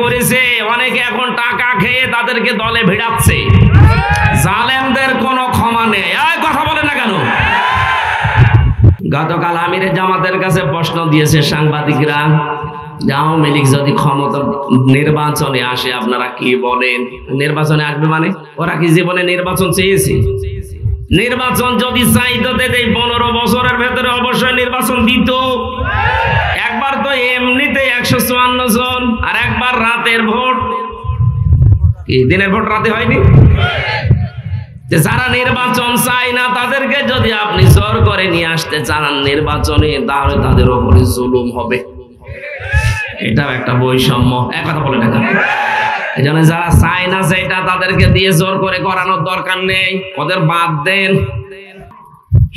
করেছে, অনেকে এখন টাকা খেয়ে তাদেরকে দলে ভিড়াচ্ছে। জালেমদের কোনো ক্ষমা নেই। এই কথা বলে না কেন? গতকাল আমিরে জামাতের কাছে প্রশ্ন দিয়েছে সাংবাদিকরা, আওয়ামী লীগ যদি ক্ষমতা নির্বাচনে আসে আপনারা কি বলেন? নির্বাচনে আসবে মানে ওরা কি জীবনে নির্বাচন চেয়েছে? নির্বাচন যদি চাইতো এই 15 বছরের ভেতরে অবশ্যই নির্বাচন দিত। একবার তো এমনিতে 154 জন, আর একবার রাতের ভোট। কি দিনের ভোট রাতে হয়নি? যারা নির্বাচন চায় না তাদেরকে যদি আপনি জোর করে নিয়ে আসতে চান নির্বাচনে, তাহলে তাদের উপরে জুলুম হবে। এটাও একটা বৈষম্য। এক কথা বলে না কেন? এই জন্য যারা চায় না সেটা তাদেরকে দিয়ে জোর করে করানোর দরকার নেই, ওদের বাদ দেন।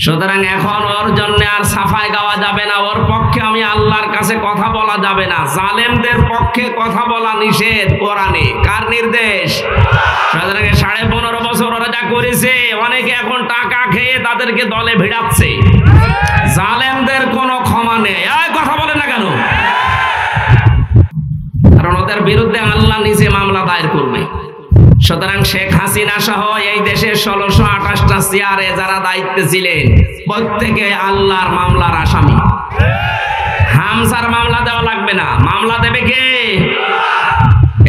সুতরাং এখন ওর জন্য আর সাফাই গাওয়া যাবে না, ওর পক্ষে আমি আল্লাহর কাছে কথা বলা যাবে না। জালেমদের পক্ষে কথা বলা নিষেধ কোরআনে। কার নির্দেশ? সুতরাং 15.5 বছর ওরা যা করেছে, অনেকে এখন টাকা খেয়ে তাদেরকে দলে ভিড়াচ্ছে। জালেমদের কোনো ক্ষমা নেই। এই কথা বলে না কেন? কারণ ওদের বিরুদ্ধে আল্লাহ নিজে মামলা দায়ের করবে। সুতরাং শেখ হাসিনা সহ এই দেশের 1628টা চেয়ারে যারা দায়িত্বে ছিলেন প্রত্যেকে আল্লাহর মামলার আসামি। হামজার মামলা দেওয়া লাগবে না, মামলা দেবে কে?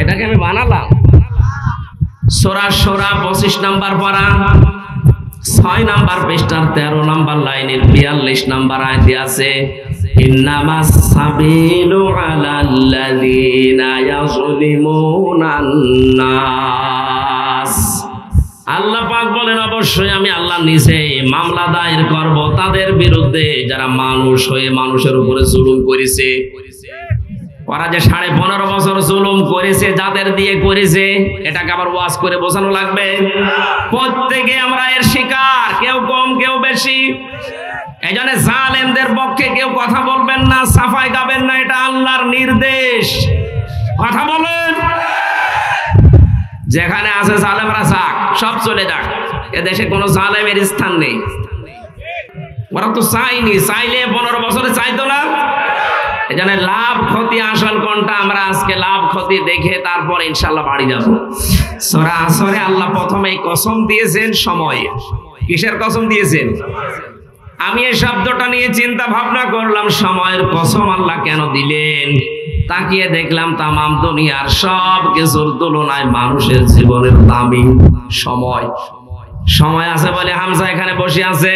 এটাকে আমি বানালাম। সূরা সূরা 25 নম্বর পারা 6 নম্বর পৃষ্ঠার 13 নম্বর লাইনের 42 নম্বর আয়াতে আছে, ইন্নামাস সাবিলু আলাল্লাযিনা ইয়াযলিমুনান নাস। আল্লাহ পাক বলেন অবশ্যই আমি আল্লাহ নিজে মামলা দায়ের করব তাদের বিরুদ্ধে যারা মানুষ হয়ে মানুষের উপরে জুলুম করেছে। ওরা যে 15.5 বছর জুলুম করেছে, যাদের দিয়ে করেছে, এটাকে আবার ওয়াজ করে বোঝানো লাগবে? প্রত্যেকে আমরা এর শিকার, কেউ কম কেউ বেশি। এই জন্য জালেমদের পক্ষে কেউ কথা বলবেন না, সাফাই গাবেন না, এটা আল্লাহর নির্দেশ। কথা বলেন। যেখানে আছে জালেমরা যাক, সব চলে যাক, এদেশে কোনো জালেমের স্থান নেই। ওরা তো চাইনি, চাইলে 15 বছরে চাইতো না। এই জন্য লাভ ক্ষতি আসল কোনটা আমরা আজকে লাভ ক্ষতি দেখে তারপর ইনশাআল্লাহ বাড়ি যাব। সূরা আসরে আল্লাহ প্রথমেই কসম দিয়েছেন সময়। কিসের কসম দিয়েছেন? আমি এই শব্দটা নিয়ে চিন্তা ভাবনা করলাম, সময়ের কসম আল্লাহ কেন দিলেন? তাকিয়ে দেখলাম তামাম দুনিয়ার সব কিছুর তুলনায় মানুষের জীবনের দামি সময়। সময় আছে বলে হামজা এখানে বসে আছে।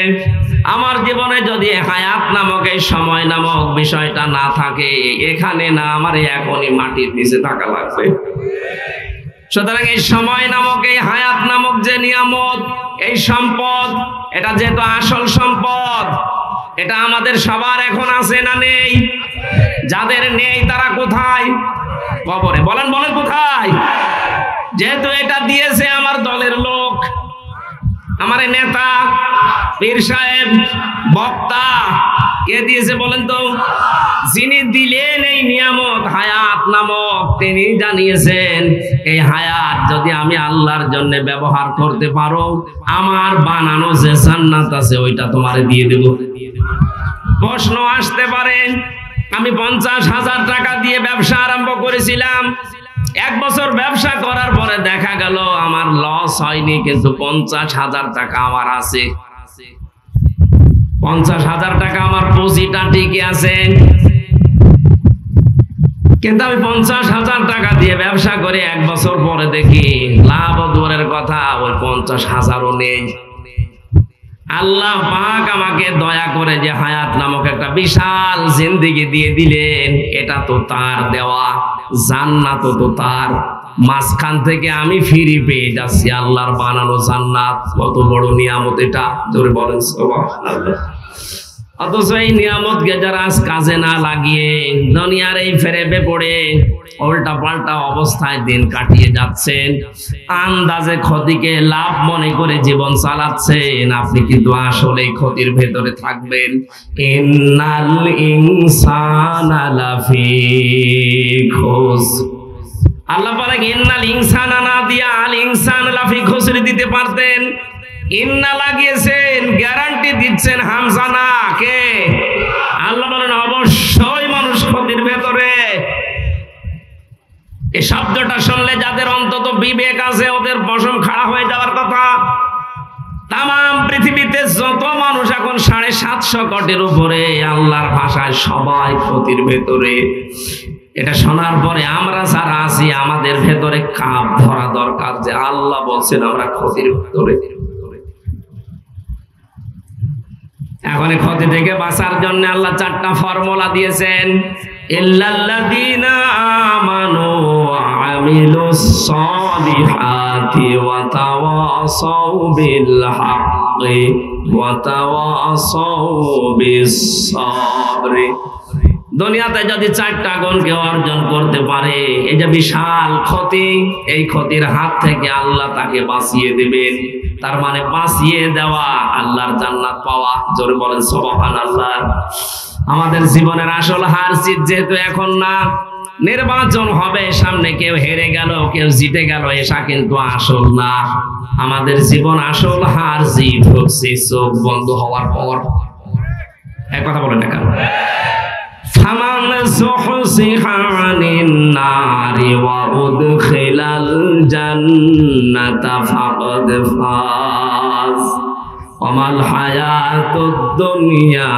আমার জীবনে যদি হায়াত নামক এই সময় নামক বিষয়টা না থাকে, এখানে না, আমার এখনই মাটির নিচে থাকা লাগবে। সুতরাং এই সময় নামক এই হায়াত নামক যে নিয়ামত, এই সম্পদ, এটা যেহেতু আসল সম্পদ, এটা আমাদের সবার এখন আছে না নেই? যাদের নেই তারা কোথায়? কবরে। বলেন বলেন কোথায়? যেহেতু এটা দিয়েছে আমার দলের লোক, আমার নেতা, পীর সাহেব, বক্তা, কে দিয়েছে বলেন তো? যিনি দিলেন এই নিয়ামত হায়াত নামক, তিনি জানিয়েছেন এই হায়াত যদি আমি আল্লাহর জন্য ব্যবহার করতে পারো, আমার বানানো যে জান্নাত আছে ওইটা তোমারে দিয়ে দেব। প্রশ্ন আসতে পারে, আমি 50,000 টাকা দিয়ে ব্যবসা আরম্ভ করেছিলাম, 1 বছর ব্যবসা করার পরে দেখা গেল আমার লস হয়নি, কিন্তু 50,000 টাকা আমার আছে। 50,000 টাকা আমার পুঁজিটা ঠিকই আছে, কিন্তু আমি 50,000 টাকা দিয়ে ব্যবসা করে 1 বছর পরে দেখি লাভ দূরের কথা, ওই 50,000ও নেই। আল্লাহ পাক আমাকে দয়া করে যে হায়াত নামক একটা বিশাল জিন্দেগি দিয়ে দিলেন, এটা তো তার দেওয়া, জান্নাত তো তার। মাঝখান থেকে আমি ফিরে পেয়ে যাচ্ছি আল্লাহর বানানো জান্নাত। কত বড় নিয়ামত এটা, জোরে বলেন সুবহানাল্লাহ। অথচ এই নিয়ামতকে যারা আজ কাজে না লাগিয়ে দুনিয়ার এই ফেরেবে পড়ে উল্টা পাল্টা অবস্থায় দিন কাটিয়ে যাচ্ছেন, আন্দাজে ক্ষতিকে লাভ মনে করে জীবন চালাচ্ছেন, আপনি কিন্তু আসলে ক্ষতির ভেতরে থাকবেন। ইন্নাল ইনসানা লাফি খুস। আল্লাহ বলেন ইন্নাল ইনসানা না দিয়া আল ইনসান লাফি খুসরি দিতে পারতেন। ইন্না লাগিয়েছেন, গ্যারান্টি দিচ্ছেন হামজা না, কে? আল্লাহ বলেন অবশ্যই মানুষ ক্ষতির ভেতরে। এই শব্দটা শুনলে যাদের অন্তত বিবেক আছে ওদের পশম খাড়া হয়ে যাওয়ার কথা। তাম পৃথিবীতে যত মানুষ এখন 750 কোটির উপরে, আল্লাহর ভাষায় সবাই ক্ষতির ভেতরে। এটা শোনার পরে আমরা যারা আছি আমাদের ভেতরে কাপ ধরা দরকার যে আল্লাহ বলছেন আমরা ক্ষতির ভেতরে। এখন এই ক্ষতি থেকে বাঁচার জন্য আল্লাহ 4টা ফর্মুলা দিয়েছেন। ইল্লাল্লাযীনা আমানু ওয়া আমিলুস সালিহাতি ওয়া তাওয়াসাউ বিল হাক্কি ওয়া তাওয়াসাউ বিস সাবরি। দুনিয়াতে যদি 4টা গুণকে অর্জন করতে পারে, এই যে বিশাল ক্ষতি, এই ক্ষতির হাত থেকে আল্লাহ তাকে বাঁচিয়ে দেবেন। তার মানে বাঁচিয়ে দেওয়া, আল্লাহর জান্নাত পাওয়া। জোরে বলেন সুবহানাল্লাহ। আমাদের জীবনের আসল হার জিত যেহেতু এখন না, নির্বাচন হবে সামনে, কেউ হেরে গেল কেউ জিতে গেল, এসা কিন্তু আসল না। আমাদের জীবন আসল হার জিত হচ্ছে চোখ বন্ধ হওয়ার পর। এক কথা বলেন না কেন? ফামান যুহযিহা আনিন নারি ওয়া উদখিলাল জান্নাতা ফাকাদ ফাজ ওয়া মাল হায়াতুদ দুনিয়া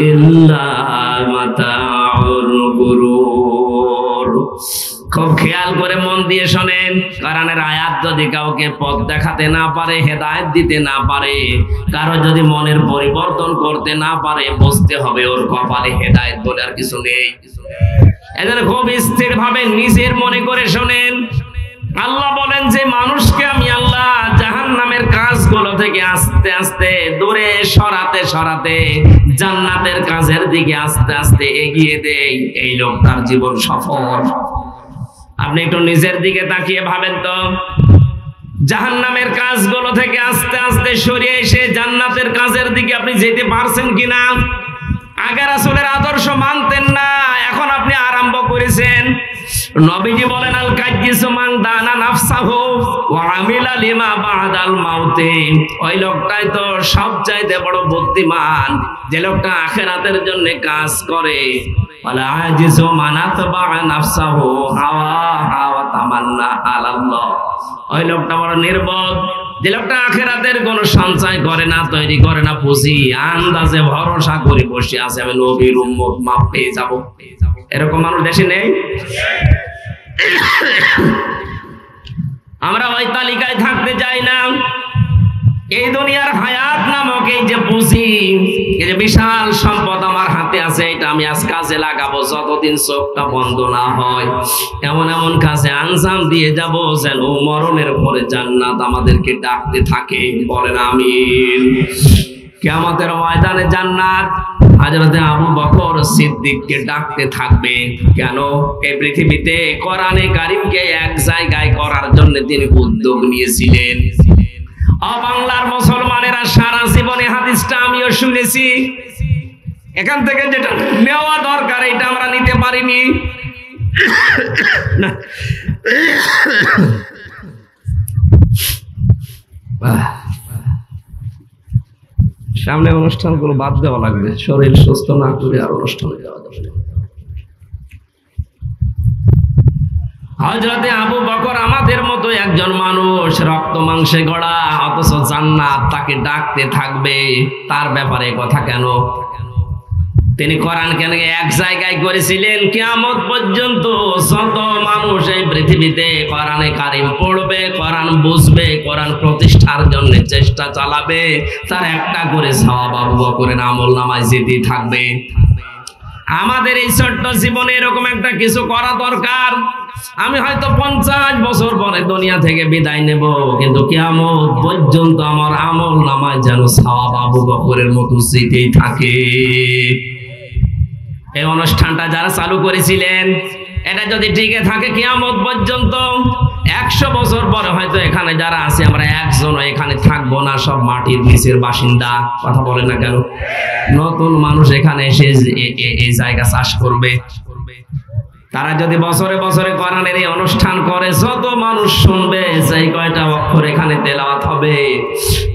ইল্লা মাতাউল গুরুর। খুব খেয়াল করে মন দিয়ে শোনেন, কোরআনের আয়াত যদি কাউকে পথ দেখাতে না পারে, হেদায়েত দিতে না পারে, কারো যদি মনের পরিবর্তন করতে না পারে, বুঝতে হবে ওর কপালে হেদায়েত বলে আর কিছু নেই। এজন্য খুব স্থির ভাবে নিজের মনে করে শোনেন। আল্লাহ বলেন যে মানুষকে আমি আল্লাহ জাহান্নামের কাজগুলো থেকে আস্তে আস্তে দূরে সরাতে সরাতে জান্নাতের কাজের দিকে আস্তে আস্তে এগিয়ে দেই, এই লোকটার জীবন সফল। আপনি একটু নিজের দিকে তাকিয়ে ভাবেন তো, জাহান্নামের কাজগুলো থেকে আস্তে আস্তে সরিয়ে এসে জান্নাতের কাজের দিকে আপনি যেতে পারছেন কিনা? আগে রাসূলের আদর্শ মানতেন না, এখন আপনি আরম্ভ করেছেন। নবীজি বলেন আল কাজ্জিসু মান দানা নাফসাহু ওয়া আমিলা লিমা বাদাল মাউতি। ওই লোকটাই তো সবচাইতে বড় বুদ্ধিমান, যে লোকটা আখিরাতের জন্য কাজ করে। ওয়ালা আজিজু মান আতবা নাফসাহু হাওয়া হাওয়া তামান্না আলাল্লাহ। ওই লোকটা বড় নির্বোধ, যে লোকটা আখিরাতের কোনো সঞ্চয় করে না, তৈরি করে না পুঁজি, আন্দাজে ভরসা করে বসে আছে আমি নবীর উম্মত, মাপ পেয়ে যাব। এরকম মানুষ দেশে নেই। আমরা ওই তালিকায় থাকতে চাই না। এই দুনিয়ার হায়াত নামক এই যে পুঁজি, এই যে বিশাল সম্পদ আমার হাতে আছে, এটা আমি আজ কাজে লাগাবো যতদিন চোখটা বন্ধ না হয়। এমন এমন কাজে আঞ্জাম দিয়ে যাব যেন মরণের পরে জান্নাত আমাদেরকে ডাকতে থাকে। বলেন আমিন। কিয়ামতের ময়দানে জান্নাত হযরত আবু বকর সিদ্দিককে ডাকতে থাকবে। কেন? এই পৃথিবীতে কোরআনে কারীমকে এক জায়গায় করার জন্য তিনি উদ্যোগ নিয়েছিলেন। বাংলার মুসলমানেরা সারা জীবনে হাদিসটা আমিও শুনেছি, এখান থেকে যেটা নেওয়া দরকার এটা আমরা নিতে পারিনি। সামনে অনুষ্ঠানগুলো বাদ দেওয়া লাগবে, শরীর সুস্থ না করে আর অনুষ্ঠানে যাওয়া যাবে না। হযরতে আবু বকর আমাদের মতো একজন মানুষ, রক্ত মাংসে গড়া, অথচ জান্নাত তাকে ডাকতে থাকবে। তার ব্যাপারে কথা কেন? তিনি কোরআন কেন এক জায়গায় করেছিলেন? কিয়ামত পর্যন্ত যত মানুষ এই পৃথিবীতে কোরআনে কারীম পড়বে, কোরআন বুঝবে, কোরআন প্রতিষ্ঠার জন্য চেষ্টা চালাবে, তার একটা করে সওয়াব আবু বকরের আমলনামায় যেতে থাকবে। আমাদের এই ছোট্ট জীবনে এরকম একটা কিছু করা দরকার। আমি হয়তো 50 বছর পরে দুনিয়া থেকে বিদায় নেব, কিন্তু কিয়ামত পর্যন্ত আমার আমলনামায় যেন সওয়াব আবু বকরের মতো যেতেই থাকে। এই অনুষ্ঠানটা যারা চালু করেছিলেন, এটা যদি টিকে থাকে কিয়ামত পর্যন্ত, 100 বছর পরে হয়তো এখানে যারা আছে আমরা একজনও এখানে থাকবো না, সব মাটির নিচের বাসিন্দা। কথা বলে না কেন? নতুন মানুষ এখানে এসে এই জায়গা চাষ করবে। তারা যদি বছরে বছরে কোরআনের এই অনুষ্ঠান করে, যত মানুষ শুনবে, সেই কয়টা অক্ষর এখানে তেলাওয়াত হবে।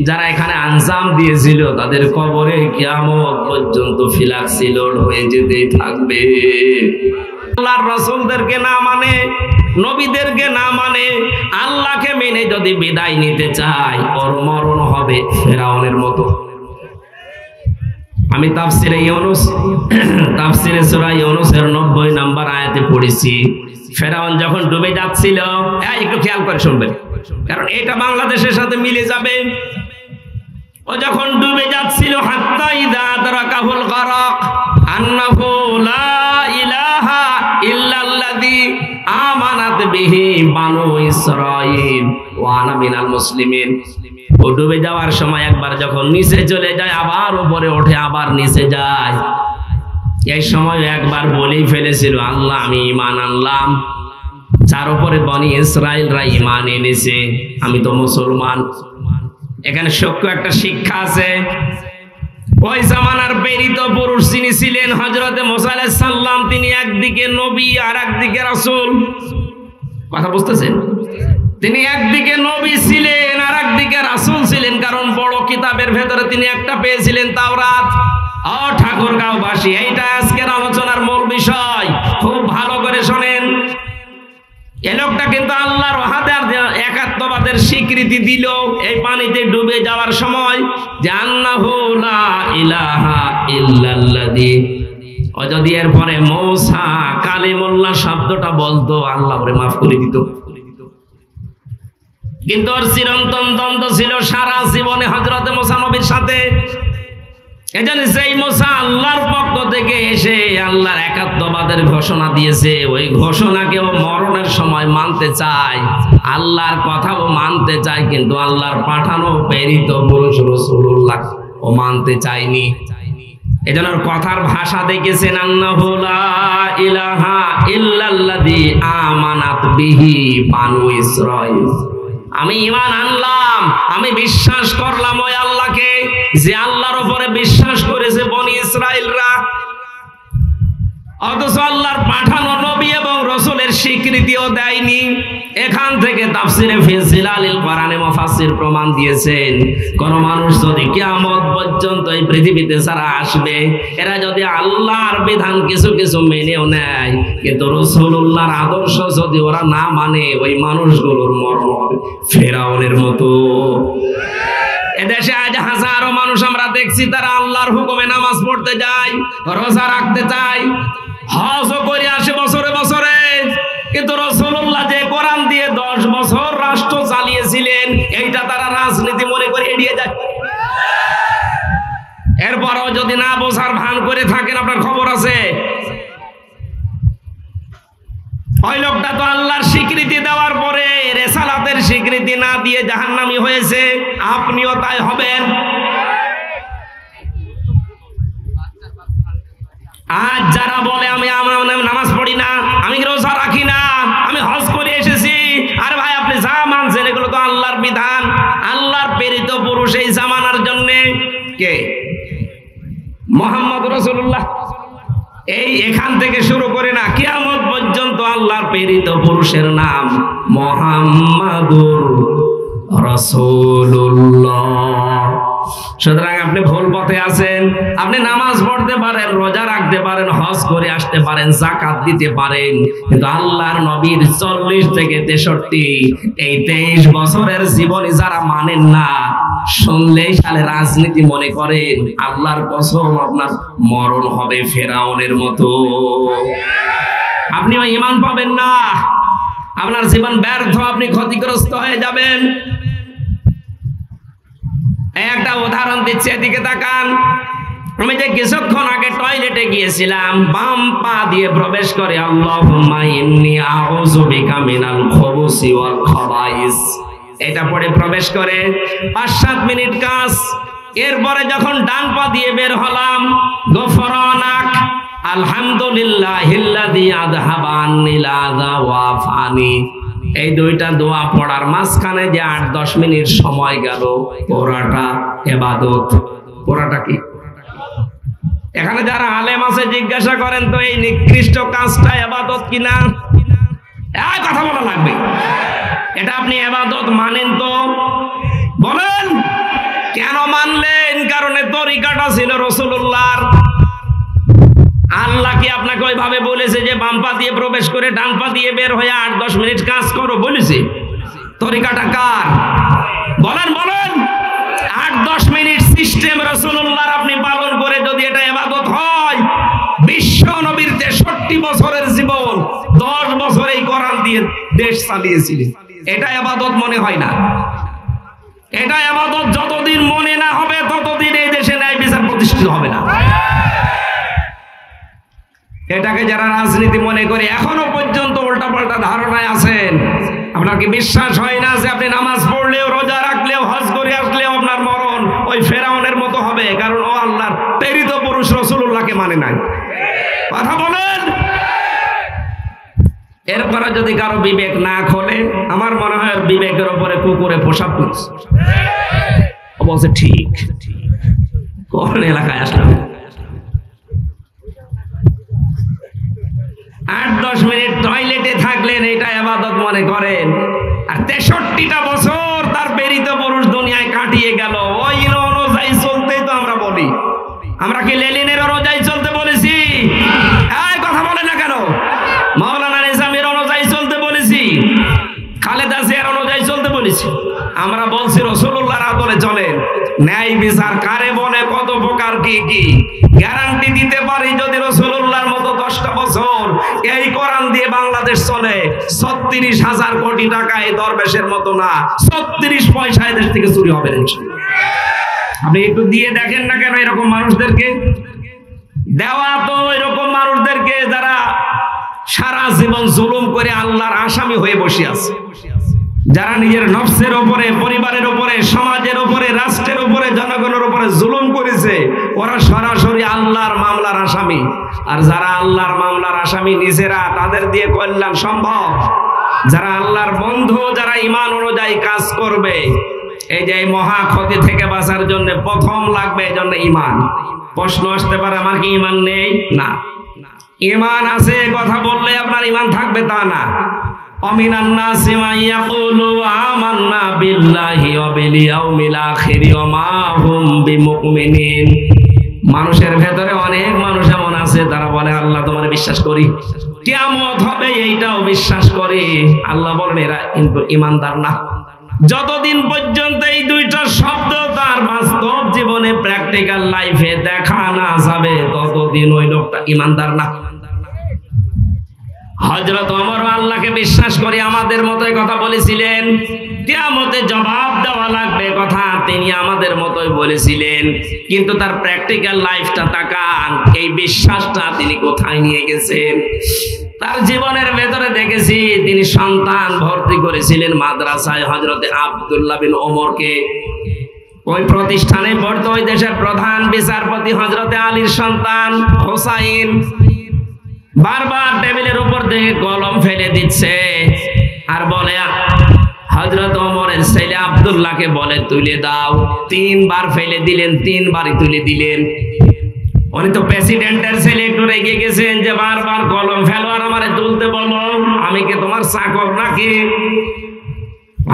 যারা এখানে আঞ্জাম দিয়েছিল তাদের কবরে কিয়ামত পর্যন্ত ফিলাক্সি লোড হয়ে যেতেই থাকবে। আল্লাহর রাসূলদেরকে না মানে, নবীদেরকে না মানে, আল্লাহকে মেনে যদি বিদায় নিতে চায়, ওর মরণ হবে ফেরাউনের মতো। আমি তাফসিরে সূরা ইউনূসের 90 নম্বর আয়াতে পড়েছি, ফেরাউন যখন ডুবে যাচ্ছিল, একটু খেয়াল করে শুনবেন, কারণ এটা বাংলাদেশের সাথে মিলে যাবে। ও যখন ডুবে যাচ্ছিল, হাত্তা ইযা আদরাকাহুল গরাক আন্নাহু লা ইলাহা ইল্লাল্লাযী আমানাত বিহি বানু ইসরাঈল ওয়া আনা মিনাল মুসলিমিন। ও ডুবে যাওয়ার সময় একবার যখন নিচে চলে যায়, আবার উপরে ওঠে, আবার নিচে যায়। এই সময় একবার বলেই ফেলেছিল, আল্লাহ আমি ঈমান আনলাম, যার উপরে বনি ইসরাঈলরা ঈমান এনেছে, আমি তো মুসলমান। এখানে সূক্ষ্ম একটা শিক্ষা আছে। ওই জামানার প্রেরিত পুরুষ যিনি ছিলেন হযরতে মুসা আলাইহিস সালাম, তিনি একদিকে নবী আর একদিকে রাসূল। কথা বুঝতেছেন? তিনি একদিকে নবী ছিলেন আর একদিকে রাসূল ছিলেন, কারণ বড় কিতাবের ভেতরে তিনি একটা পেয়েছিলেন, তাওরাত। ও ঠাকুরগাঁওবাসী, এইটা আজকের আলোচনার মূল বিষয়, খুব ভালো করে শোনেন। এই লোকটা কিন্তু আল্লাহর ওয়াহদার একাত্মবাদের স্বীকৃতি দিল এই পানিতে ডুবে যাওয়ার সময়, যে আন্নাহু লা ইলাহা ইল্লাল্লাযী। ও যদি এরপরে মূসা কালিমুল্লাহ শব্দটা বলতো, আল্লাহ ওরে মাফ করে দিত। কিন্তু ওর চিরন্তন দ্বন্দ্ব ছিল সারা জীবনে হযরতে মুসা নবীর সাথে। এজন্য সেই মুসা আল্লাহর পক্ষ থেকে এসে আল্লাহর একাত্মবাদের ঘোষণা দিয়েছে, ওই ঘোষণাকেও মরণের সময় মানতে চায়, আল্লাহর কথাও মানতে চায়, কিন্তু আল্লাহর পাঠানো প্রেরিত পুরুষ রাসূলুল্লাহ ও মানতে চায়নি। এজন্য কথার ভাষা দেখেছেন, আন্নাহু লা ইলাহা ইল্লাল্লাযী আমানাত বিহি বানু ইসরাঈল। আমি ঈমান আনলাম, আমি বিশ্বাস করলাম ওই আল্লাহকে, যে আল্লাহর উপরে বিশ্বাস করেছে বনি ইসরাঈলরা। অথচ আল্লাহর পাঠানো নবী এবং রাসূলের স্বীকৃতিও দেয়নি। এখান থেকে তাফসিরে ফি জিলালিল কোরআনে মুফাসসির প্রমাণ দিয়েছেন, কোন মানুষ যদি কিয়ামত পর্যন্ত এই পৃথিবীতে ছাড়া আসবে, এরা যদি আল্লাহর বিধান কিছু কিছু মেনেও নেয়, কিন্তু রাসূলুল্লাহর আদর্শ যদি ওরা না মানে, ওই মানুষগুলোর মরণ হবে ফেরাউনের মতো। এদেশে আজ হাজারো মানুষ আমরা দেখছি, তারা আল্লাহর হুকুমে নামাজ পড়তে যায়, রোজা রাখতে চায়, হজও করে আসে বছরে বছরে, কিন্তু রাসূলুল্লাহ যে কোরআন দিয়ে 10 বছর রাষ্ট্র চালিয়েছিলেন, এইটা তারা রাজনীতি মনে করে এড়িয়ে যায়। এরপরও যদি না বোঝার ভান করে থাকেন, আপনার খবর আছে। ওই লোকটা তো আল্লাহর স্বীকৃতি দেওয়ার পরে রিসালাতের স্বীকৃতি না দিয়ে জাহান্নামী হয়েছে, আপনিও তাই হবেন। আজ যারা বলে আমি নামাজ পড়ি না, আমি রোজা রাখি না, আমি হজ করে এসেছি, আরে ভাই আপনি যা মানছেন এগুলো তো আল্লাহর বিধান, আল্লাহর প্রেরিত পুরুষ এই জামানার জন্য কে? মুহাম্মদ রাসূলুল্লাহ। এই এখান থেকে শুরু করে না কিয়ামত পর্যন্ত আল্লাহর প্রেরিত পুরুষের নাম মুহাম্মাদুর রাসূলুল্লাহ। সুতরাং আপনি ভুল পথে আছেন। আপনি নামাজ পড়তে পারেন, রোজা রাখতে পারেন, হজ করে আসতে পারেন, যাকাত দিতে পারেন, কিন্তু আল্লাহর নবীর 40 থেকে 63 এই 23 বছরের জীবনে যারা মানেন না, শুনলেই সালে রাজনীতি মনে করেন, আল্লাহর কসম আপনার মরণ হবে ফেরাউনের মতো। আপনিও ঈমান পাবেন না, আপনার জীবন ব্যর্থ, আপনি ক্ষতিগ্রস্ত হয়ে যাবেন। একটা উদাহরণ দিচ্ছি, এদিকে তাকান। আমি যে কিছুক্ষণ আগে টয়লেটে গিয়েছিলাম, বাম পা দিয়ে প্রবেশ করে আল্লাহুম্মা ইন্নী আউযু বিকা মিনাল খুবুসি ওয়াল খাবাইস, এটা পড়ে প্রবেশ করে 5-7 মিনিট কাজ। এরপরে যখন ডান পা দিয়ে বের হলাম, গফরানাক আলহামদুলিল্লাহিল্লাযী আযহাবা আন্নিল আযা ওয়া আফানি, এই দুইটা দোয়া পড়ার মাঝখানে যে 8-10 মিনিট সময় গেল, পুরাটা ইবাদত। পুরাটা কি? এখানে যারা আলেম আছে জিজ্ঞাসা করেন তো, এই নিকৃষ্ট কাজটা ইবাদত কিনা? এই কথা বলা লাগবে। এটা আপনি ইবাদত মানেন তো বলেন, কেন মানলেন? কারণ তরিকাটা ছিল রাসূলুল্লাহর। আল্লাহ কি আপনাকে ওইভাবে বলেছে যে বাম পা দিয়ে প্রবেশ করে ডান পা দিয়ে বের হয়ে 8-10 মিনিট কাজ করো বলেছে? তরিকাটা কার? বলেন বলেন। 8-10 মিনিট সিস্টেম রাসূলুল্লাহর আপনি পালন করে যদি এটা ইবাদত হয়, বিশ্ব নবীর 63 বছরের জীবন 10 বছর এই কোরআন দিয়ে দেশ চালিয়েছিলেন, এটা ইবাদত মনে হয় না। এটা ইবাদত যতদিন মনে না হবে ততদিন এই দেশে ন্যায় বিচার প্রতিষ্ঠিত হবে না। এটাকে যারা রাজনীতি মনে করে এখনো পর্যন্ত উল্টাপাল্টা ধারণায় আছেন, আপনার কি বিশ্বাস হয় না যে আপনি নামাজ পড়লেও, রোজা রাখলেও, হজ করে আসলেও আপনার মরণ ওই ফেরাউনের মতো হবে? কারণ ও আল্লাহর প্রেরিত পুরুষ রাসূলুল্লাহকে মানে নাই। কথা বলেন। এরপরে যদি কারো বিবেক না খোলে, আমার মনে হয় বিবেকের উপরে কুকুরে পোশাক করছে। ও বলছে ঠিক। কোন এলাকায় আসলাম? 8-10 মিনিট টয়লেটে থাকলেন, এটা ইবাদত মনে করেন। আর 63টা বছর তার প্রেরিত পুরুষ দুনিয়ায় কাটিয়ে গেল ওই অনুযায়ী চলতেই তো আমরা বলি। আমরা কি লেনিনের অনুযায়ী চলতে বলেছি? এই কথা বলে না কেন? মাওলানা নিজামীর অনুযায়ী চলতে বলেছি? খালেদা জিয়ার অনুযায়ী চলতে বলেছি? আমরা বলছি রাসূলুল্লাহর আদলে চলেন। ন্যায় বিচার কারে বলে, কত প্রকার, কি কি গ্যারান্টি দিতে পারি যদি রাসূলুল্লাহর মতো 10টা বছর এই কোরআন দিয়ে বাংলাদেশ চলে, 36,000 কোটি টাকা এই দরবেশের মতো না, 36 পয়সা দেশ থেকে চুরি হবে ইনশাআল্লাহ। আপনি একটু দিয়ে দেখেন না কেন এরকম মানুষদেরকে দেওয়া, তো এরকম মানুষদেরকে যারা সারা জীবন জুলুম করে আল্লাহর আসামি হয়ে বসে আছে, যারা নিজের নফসের উপরে, পরিবারের উপরে, সমাজের উপরে, রাষ্ট্রের উপরে, জনগণের উপরে জুলুম করেছে, ওরা সরাসরি আল্লাহর মামলার আসামি। আর যারা আল্লাহর মামলার আসামি নিজেরা, তাদের দিয়ে কল্যাণ সম্ভব? যারা আল্লাহর বন্ধু, যারা ঈমান অনুযায়ী কাজ করবে, এই যে মহা ক্ষতি থেকে বাঁচার জন্য প্রথম লাগবে এই জন্য ঈমান। প্রশ্ন আসতে পারে, আমার কি ঈমান নেই? না, ঈমান আছে। কথা বললে আপনার ঈমান থাকবে তা না। অমিনান নাসি মা ইয়াকুলু আমান্না বিল্লাহি ওয়া বিল ইয়াউমিল আখির ওয়া মা হুম বিমুমিনিন। মানুষের ভেতরে অনেক মানুষ এমন আছে তারা বলে আল্লাহ তোমার বিশ্বাস করি, কিয়ামত হবে এইটাও বিশ্বাস করি। আল্লাহ বলেন এরা কিন্তু ঈমানদার না। যতদিন পর্যন্ত এই দুইটা শব্দ তার বাস্তব জীবনে, প্র্যাকটিক্যাল লাইফে দেখা না যাবে, ততদিন ওই লোকটা ঈমানদার না। হযরত ওমর আল্লাহকে বিশ্বাস করি আমাদের মতোই কথা বলেছিলেন, কিয়ামতে জবাব দেওয়া লাগবে কথা তিনি আমাদের মতোই বলেছিলেন, কিন্তু তার প্র্যাকটিক্যাল লাইফটা তাকান, এই বিশ্বাসটা তিনি কোথায় নিয়ে গেছেন। তার জীবনের ভেতরে দেখেছি তিনি সন্তান ভর্তি করেছিলেন মাদ্রাসায় হযরতে আব্দুল্লাহ বিন ওমরকে। ওই প্রতিষ্ঠানে পড়তো ওই দেশের প্রধান বিচারপতি হযরতে আলীর সন্তান হোসাইন। বারবার টেবিলের উপর থেকে কলম ফেলে দিচ্ছে আর বলে হযরত ওমরের ছেলে আব্দুল্লাহকে বলে তুলে দাও। 3 বার ফেলে দিলেন, 3 বারই তুলে দিলেন। উনি তো প্রেসিডেন্টের ছেলে, একটু রেগে গেছেন যে বারবার কলম ফেলো আর আমারে তুলতে বলো, আমি কি তোমার চাকর নাকি?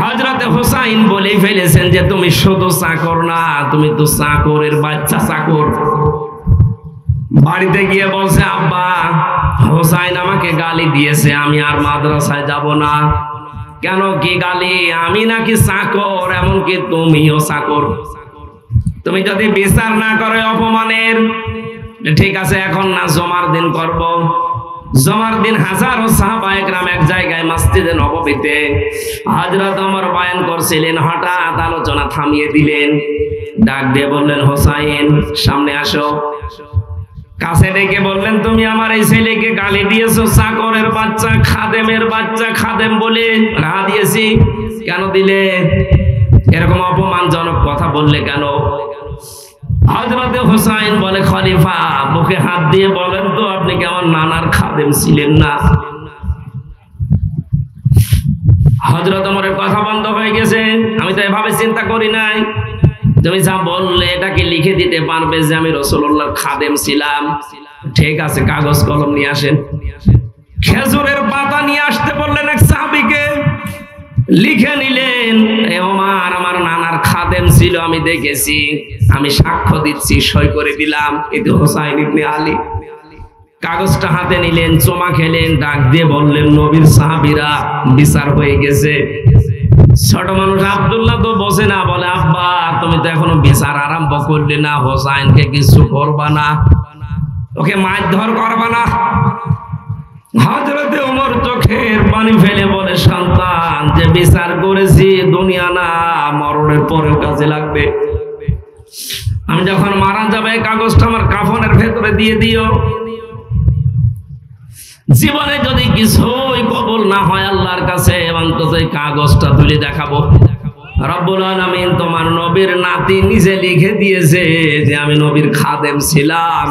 হযরতে হোসাইন বলে ফেলেছেন যে তুমি শুধু চাকর না, তুমি তো চাকরের বাচ্চা চাকর। বাড়িতে গিয়ে বলছে আব্বা হোসাইন আমাকে গালি দিয়েছে, আমি আর মাদ্রাসায় যাব না। কেন, কি গালি? আমি নাকি চাকর, এমনকি তুমিও চাকর। তুমি যদি বিচার না করো অপমানের, ঠিক আছে এখন না, জমার দিন করব। জমার দিন হাজারো সাহাবায়ে কেরাম এক জায়গায় মসজিদে নববীতে হযরত ওমর বয়ান করছিলেন, হঠাৎ আলোচনা থামিয়ে দিলেন, ডাক দিয়ে বললেন হোসাইন সামনে আসো। কাছে ডেকে বললেন তুমি আমার এই ছেলেকে গালি দিয়েছো, চাকরের বাচ্চা, খাদেমের বাচ্চা, খাদেম বলে গা দিয়েছি। কেন দিলে? এরকম অপমানজনক কথা বললে কেন? হযরতে হোসাইন বলে খলিফা বুকে হাত দিয়ে বলেন তো আপনি কি আমার নানার খাদেম ছিলেন না? হযরত ওমরের কথা বন্ধ হয়ে গেছে। আমি তো এভাবে চিন্তা করি নাই। তুমি যা বললে এটা কি লিখে দিতে পারবে যে আমি রাসূলুল্লাহর খাদেম ছিলাম? ঠিক আছে, কাগজ কলম নিয়ে আসেন। খেজুরের পাতা নিয়ে আসতে বললেন এক সাহাবীকে, লিখে নিলেন ওমর আমার নানার খাদেম ছিল, আমি দেখেছি, আমি সাক্ষ্য দিচ্ছি, সই করে দিলাম। এতে হোসাইন ইবনে আলী। কাগজটা হাতে নিলেন, চোমা খেলেন, ডাক দিয়ে বললেন, নবীর সাহাবীরা বিচার হয়ে গেছে। ছোট মানুষ আব্দুল্লাহ তো বসে না, বলে আব্বা তুমি তো এখনো বিচার আরম্ভ করলে না, হোসাইনকে কিছু করবা না, ওকে মারধর করবা না? হযরতে ওমর চোখের পানি ফেলে বলে, সন্তান, যে বিচার করেছি দুনিয়া না, মরণের পরেও কাজে লাগবে। আমি যখন মারা যাবে কাগজটা আমার কাফনের ভেতরে দিয়ে দিও। জীবনে যদি কিছুই কবুল না হয় আল্লাহর কাছে, অন্তত এই কাগজটা তুলে দেখাবো, রব্বুল আলামিন তোমার নবীর নাতি নিজে লিখে দিয়েছে যে আমি নবীর খাদেম ছিলাম,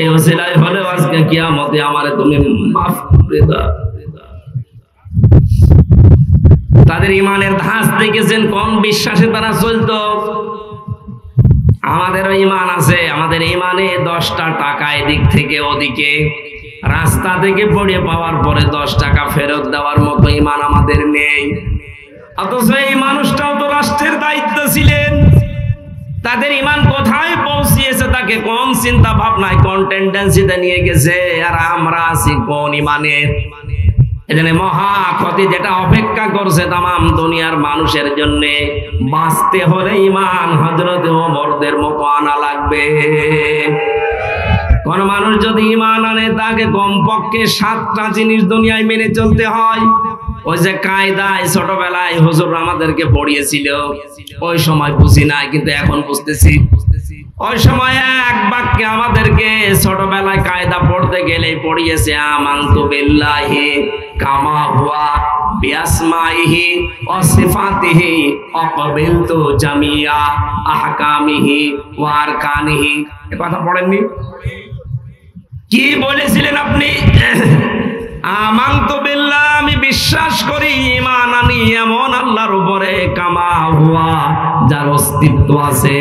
এই ওসিলায় হলে আজকে কিয়ামতে আমারে তুমি মাফ করে দাও। তাদের ইমানের ধাঁচ দেখেছেন, কোন বিশ্বাসে তারা চলতো। আমাদেরও ইমান আছে, আমাদের ইমানে 10টা টাকা এদিক থেকে ওদিকে, রাস্তা থেকে পড়ে পাওয়ার পরে 10 টাকা ফেরত দেওয়ার মতো ইমান আমাদের নেই। অথচ এই মানুষটাও তো রাষ্ট্রের দায়িত্ব ছিলেন, তাদের ইমান কোথায় পৌঁছিয়েছে, তাকে কোন চিন্তা ভাবনায়, কোন টেন্ডেন্সিতে নিয়ে গেছে, আর আমরা আছি কোন ইমানের। এজন্য মহা ক্ষতি যেটা অপেক্ষা করছে তামাম দুনিয়ার মানুষের জন্য, বাঁচতে হলে ইমান হযরত ওমরদের মতো আনা লাগবে। কোন মানুষ যদি ইমান আনে তাকে কমপক্ষে 7টা জিনিস দুনিয়ায় মেনে চলতে হয়। ওই যে কায়দায় ছোটবেলায় হুজুর আমাদেরকে পড়িয়েছিল, ওই সময় বুঝি নাই, কিন্তু এখন বুঝতেছি। ওই সময় এক বাক্যে আমাদেরকে ছোটবেলায় কায়দা পড়তে গেলেই পড়িয়েছে, আমানতু বিল্লাহি কামা হুয়া বিআসমাইহি ওয়া সিফাতিহি ওয়া ক্বাবিলতু জামিয়া আহকামিহি ওয়া আরকানিহি। এই কথা পড়েননি? কি বলেছিলেন আপনি? আমানতু বিল্লাহ, আমি বিশ্বাস করি, ঈমান আনি এমন আল্লাহর উপরে, কামা হুয়া, যার অস্তিত্ব আছে।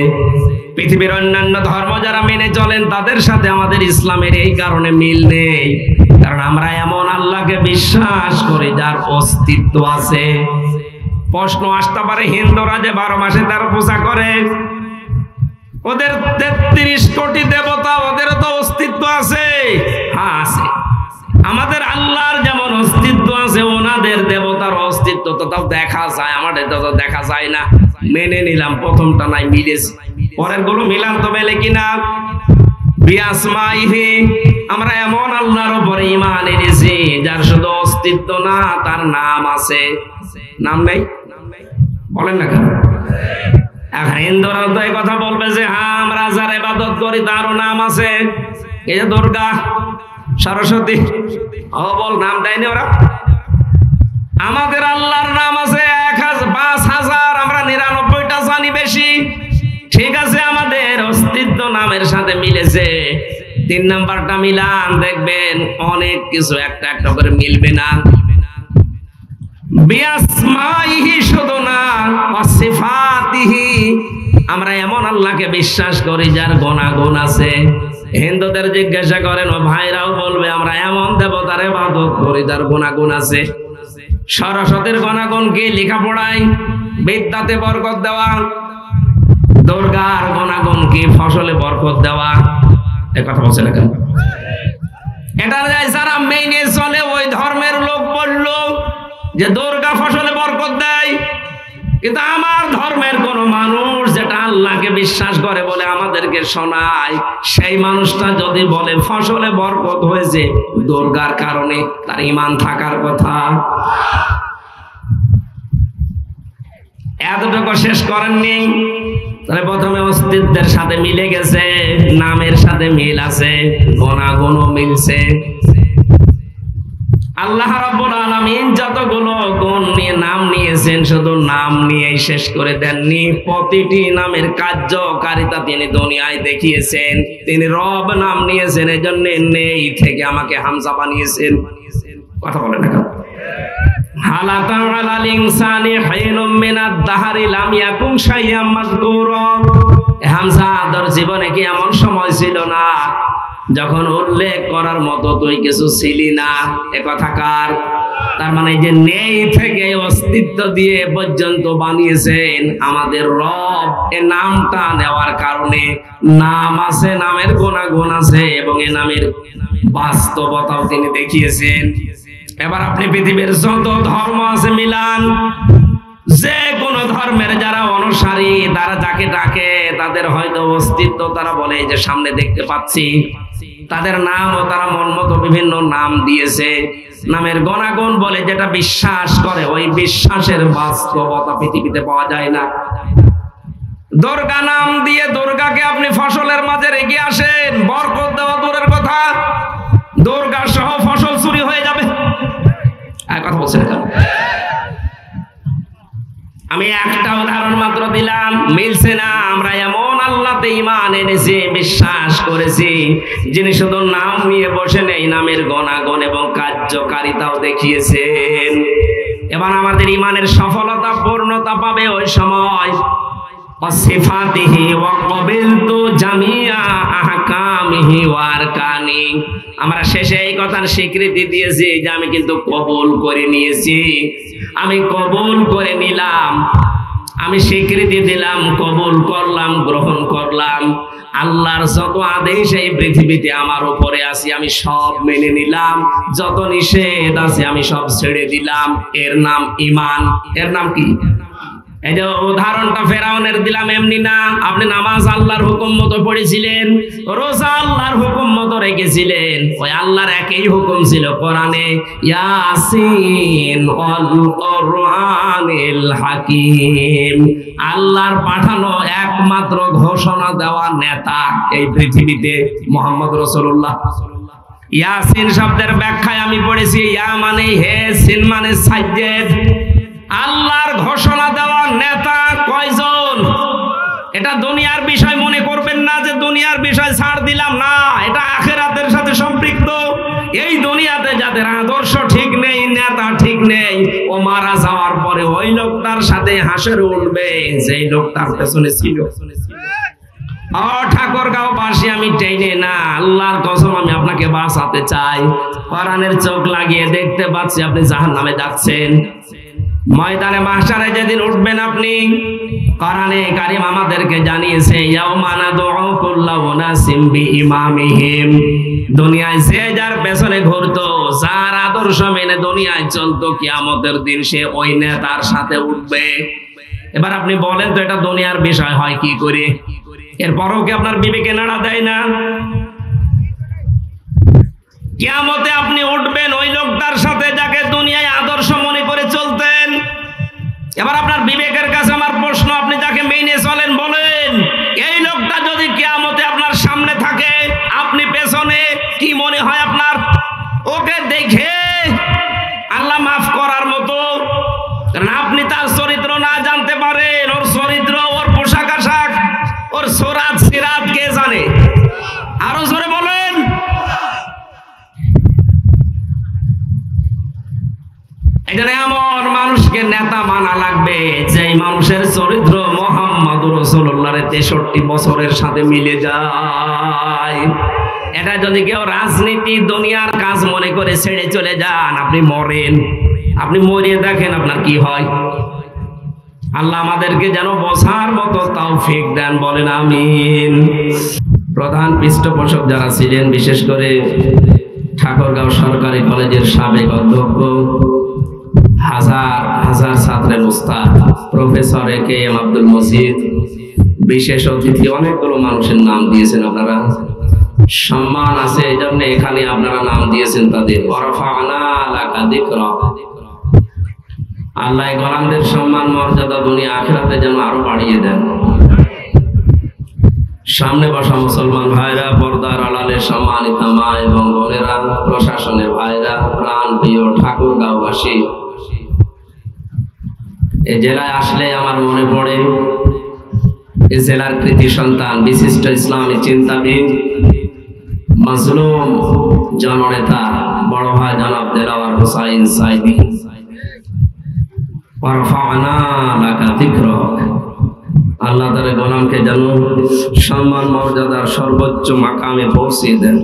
পৃথিবীর অন্যান্য ধর্ম যারা মেনে চলেন তাদের সাথে আমাদের ইসলামের এই কারণে মিল নেই, কারণ আমরা এমন আল্লাহকে বিশ্বাস করি যার অস্তিত্ব আছে। প্রশ্ন আসতে পারে, হিন্দুরা যে 12 মাসে 13 পূজা করে, ওদের 33 কোটি দেবতা, ওদেরও তো অস্তিত্ব আছে। হ্যাঁ আছে। আমাদের আল্লাহর যেমন অস্তিত্ব আছে, ওনাদের দেবতার অস্তিত্ব তো তাও দেখা যায়, আমাদের তো দেখা যায় না। মেনে নিলাম প্রথমটা নাই মিলেছে, পরের গুলো মিলান তো মেলে কিনা? বিআসমাইহি, আমরা এমন আল্লাহর উপরে ঈমান এনেছি যার শুধু অস্তিত্ব না, তার নাম আছে। নাম নেই? বলেন না কেন? এখন হিন্দুরা তো এই কথা বলবে যে হ্যাঁ আমরা যার ইবাদত করি তারও নাম আছে। এই যে দুর্গা, সরস্বতী, ও বল নাম দেয়নি ওরা? আমাদের আল্লাহর নাম আছে 5,000, আমরা 99টা জানি বেশি। ঠিক আছে, আমাদের অস্তিত্ব নামের সাথে মিলেছে। 3 নাম্বারটা মিলান, দেখবেন অনেক কিছু একটা একটা করে মিলবে না। বিআসমাইহি শুধু না, ওয়াসিফাতিহি, আমরা এমন আল্লাহকে বিশ্বাস করি যার গুণাগুণ আছে। হিন্দুদের জিজ্ঞাসা করেন, ও ভাইরাও বলবে আমরা এমন দেবতার ইবাদত করি যার গুণাগুণ আছে। সরস্বতীর গুণাগুণ কি? লেখাপড়ায়, বিদ্যাতে বরকত দেওয়া। দুর্গার গুণাগুণ কি? ফসলে বরকত দেওয়া। এই কথা বলছে না কেন? এটা যারা মেনে চলে ওই ধর্মের লোক বলল যে দুর্গা ফসলে বরকত দেয়, কিন্তু আমার ধর্মের কোন মানুষ যেটা আল্লাহকে বিশ্বাস করে বলে আমাদেরকে শোনায়, সেই মানুষটা যদি বলে ফসলে বরকত হয়েছে দুর্গার কারণে, তার ঈমান থাকার কথা। এতটুকু শেষ করেননি? তাহলে প্রথমে অস্তিত্বের সাথে মিলে গেছে, নামের সাথে মিল আছে, গুণাগুণও মিলছে। আল্লাহ রাব্বুল আলামিন যতগুলো গুণ নিয়ে নাম নিয়েছেন, শুধু নাম নিয়েই শেষ করে দেননি, প্রতিটি নামের কার্যকারিতা তিনি দুনিয়ায় দেখিয়েছেন। তিনি রব নাম নিয়েছেন, এজন্য নেই থেকে আমাকে হামজা বানিয়েছেন। কথা বলেন না কেন? হালাতা আলাল ইনসানি হাইনুম মিনাদ দাহরি লাম ইয়াকুন শাইআম মাযকুরা। হামজা, তোর জীবনে কি এমন সময় ছিল না যখন উল্লেখ করার মতো তুই কিছু ছিলি না, এ কথা কার? তার মানে যে নেই থেকে অস্তিত্ব দিয়ে পর্যন্ত বানিয়েছেন আমাদের রব। এ নামটা নেওয়ার কারণে নাম আছে, নামের গুণাগুণ আছে, এবং এ নামের বাস্তবতাও তিনি দেখিয়েছেন। এবার আপনি পৃথিবীর যত ধর্ম আছে মিলান, যে কোন ধর্মের যারা অনুসারী তারা যাকে ডাকে তাদের হয়তো অস্তিত্ব তারা বলে যে সামনে দেখতে পাচ্ছি, তাদের নাম ও তারা মন মতো বিভিন্ন নাম দিয়েছে। নামের গুণাগুণ বলে যেটা বিশ্বাস করে, ওই বিশ্বাসের বাস্তবতা পৃথিবীতে পাওয়া যায় না। দুর্গা নাম দিয়ে দুর্গাকে আপনি ফসলের মাঝে রেখে আসেন, বরকত দেওয়া দূরের কথা, দুর্গা সহ ফসল চুরি হয়ে যাবে। কথা বলছেন কেন? আমি একটা উদাহরণ মাত্র দিলাম, মিলছে না। আমরা এমন আল্লাহতে ঈমান এনেছি, বিশ্বাস করেছি, যিনি শুধু নাম নিয়ে বসে নেই, নামের গুণাগুণ এবং কার্যকারিতাও দেখিয়েছেন। এবার আমাদের ঈমানের সফলতা পূর্ণতা পাবে ওই সময় আমরা শেষে এই কথার স্বীকৃতি দিয়েছি যে আমি কিন্তু কবুল করে নিয়েছি, আমি কবুল করে নিলাম, আমি স্বীকৃতি দিলাম, কবুল করলাম, গ্রহণ করলাম। আল্লাহর যত আদেশ এই পৃথিবীতে আমার উপরে আছে আমি সব মেনে নিলাম, যত নিষেধ আছে আমি সব ছেড়ে দিলাম। এর নাম ঈমান। এর নাম কি? এই যে উদাহরণটা ফেরাউনের দিলাম এমনি না। আপনি নামাজ আল্লাহর হুকুম মতো পড়েছিলেন, রোজা আল্লাহর হুকুম মতো রেখেছিলেন, ওই আল্লাহর একই হুকুম ছিল কোরআনে, ইয়াসিন ওয়াল কুরআনিল হাকিম। আল্লাহর পাঠানো একমাত্র ঘোষণা দেওয়া নেতা এই পৃথিবীতে মুহাম্মদ রাসূলুল্লাহ। ইয়াসিন শব্দের ব্যাখ্যায় আমি পড়েছি, ইয়া মানে হে, সিন মানে সাজ্জেদ। আল্লাহর ঘোষণা দেওয়ার নেতা কয়জন? এটা দুনিয়ার বিষয় মনে করবেন না যে দুনিয়ার বিষয় ছাড় দিলাম, না, এটা আখিরাতের সাথে সম্পৃক্ত। এই দুনিয়াতে যাদের আদর্শ ঠিক নেই, নেতা ঠিক নেই, ও মারা যাওয়ার পরে ওই লোকটার সাথে হাসর উঠবে যেই লোকটার পেছনে ছিল। ঠাকুরগাঁও বাসী আমি টেনে না, আল্লাহর কসম আমি আপনাকে বাঁচাতে চাই। কোরআনের চোখ লাগিয়ে দেখতে পাচ্ছি আপনি জাহান্নামে যাচ্ছেন। ময়দানে মাহশারে যেদিন উঠবেন আপনি, কোরআনে কারীম আমাদেরকে জানিয়েছে, ইয়াউমা নাদউ কুল্লা উনাসিম বিইমামিহিম। দুনিয়ায় যে যার পেছনে ঘুরতো, যার আদর্শ মেনে দুনিয়ায় চলতো, কিয়ামতের দিন সে ওই নেতার সাথে উঠবে। এবার আপনি বলেন তো এটা দুনিয়ার বিষয় হয় কি করে? এরপরও কি আপনার বিবেকে নাড়া দেয় না? কিয়ামতে আপনি উঠবেন ওই লোকটার সাথে যাকে দুনিয়ায় আদর্শ মনে করে চলতেন। এবার আপনার বিবেকের কাছে আমার প্রশ্ন, আপনি যাকে মেনে চলেন বলেন, এই লোকটা যদি কিয়ামতে আপনার সামনে থাকে, আপনি পেছনে, কি মনে হয় আপনার? ওকে দেখে আল্লাহ মাফ করার মতো, কারণ আপনি তার চরিত্র না জানতে পারেন, ওর চরিত্র, ওর পোশাক আশাক, ওর সুরাত সিরাত কে জানে? আরো জোরে বলেন। এখানে এমন মানুষকে নেতা মানা লাগবে যে মানুষের চরিত্র মুহাম্মদুর রাসূলুল্লাহর 63 বছরের সাথে মিলে যায়। এটা যদি কেউ রাজনীতি দুনিয়ার কাজ মনে করে ছেড়ে চলে যান, আপনি মরেন। আপনি মরিয়ে দেখেন আপনার কি হয়। আল্লাহ আমাদেরকে যেন বোঝার মতো তৌফিক দেন, বলেন আমিন। প্রধান পৃষ্ঠপোষক যারা ছিলেন, বিশেষ করে ঠাকুরগাঁও সরকারি কলেজের সাবেক অধ্যক্ষ, হাজার হাজার ছাত্রের উস্তাদ professor K M Abdul Majid, বিশেষ অতিথি, অনেকগুলো মানুষের নাম দিয়েছেন আপনারা। সম্মান আছে এই জন্য এখানে আপনারা নাম দিয়েছেন তাদের। আল্লাহ গোলামদের সম্মান মর্যাদা দুনিয়া আখিরাতে যেন আরো বাড়িয়ে দেন। সামনে বসা মুসলমান ভাইরা, পর্দার আড়ালের সম্মানিত মা এবং বোনেরা, প্রশাসনের ভাইরা, প্রাণ প্রিয় ঠাকুরগাঁওবাসী, এই জেলায় আসলে আমার মনে পড়ে এই জেলার কৃতি সন্তান, বিশিষ্ট ইসলামী চিন্তাবিদ, মাজলুম জননেতা বড় ভাই জনাব দেলাওয়ার হোসাইন সাইদি। আল্লাহ তার গোলামকে যেন সম্মান মর্যাদার সর্বোচ্চ মাকামে পৌঁছিয়ে দেন।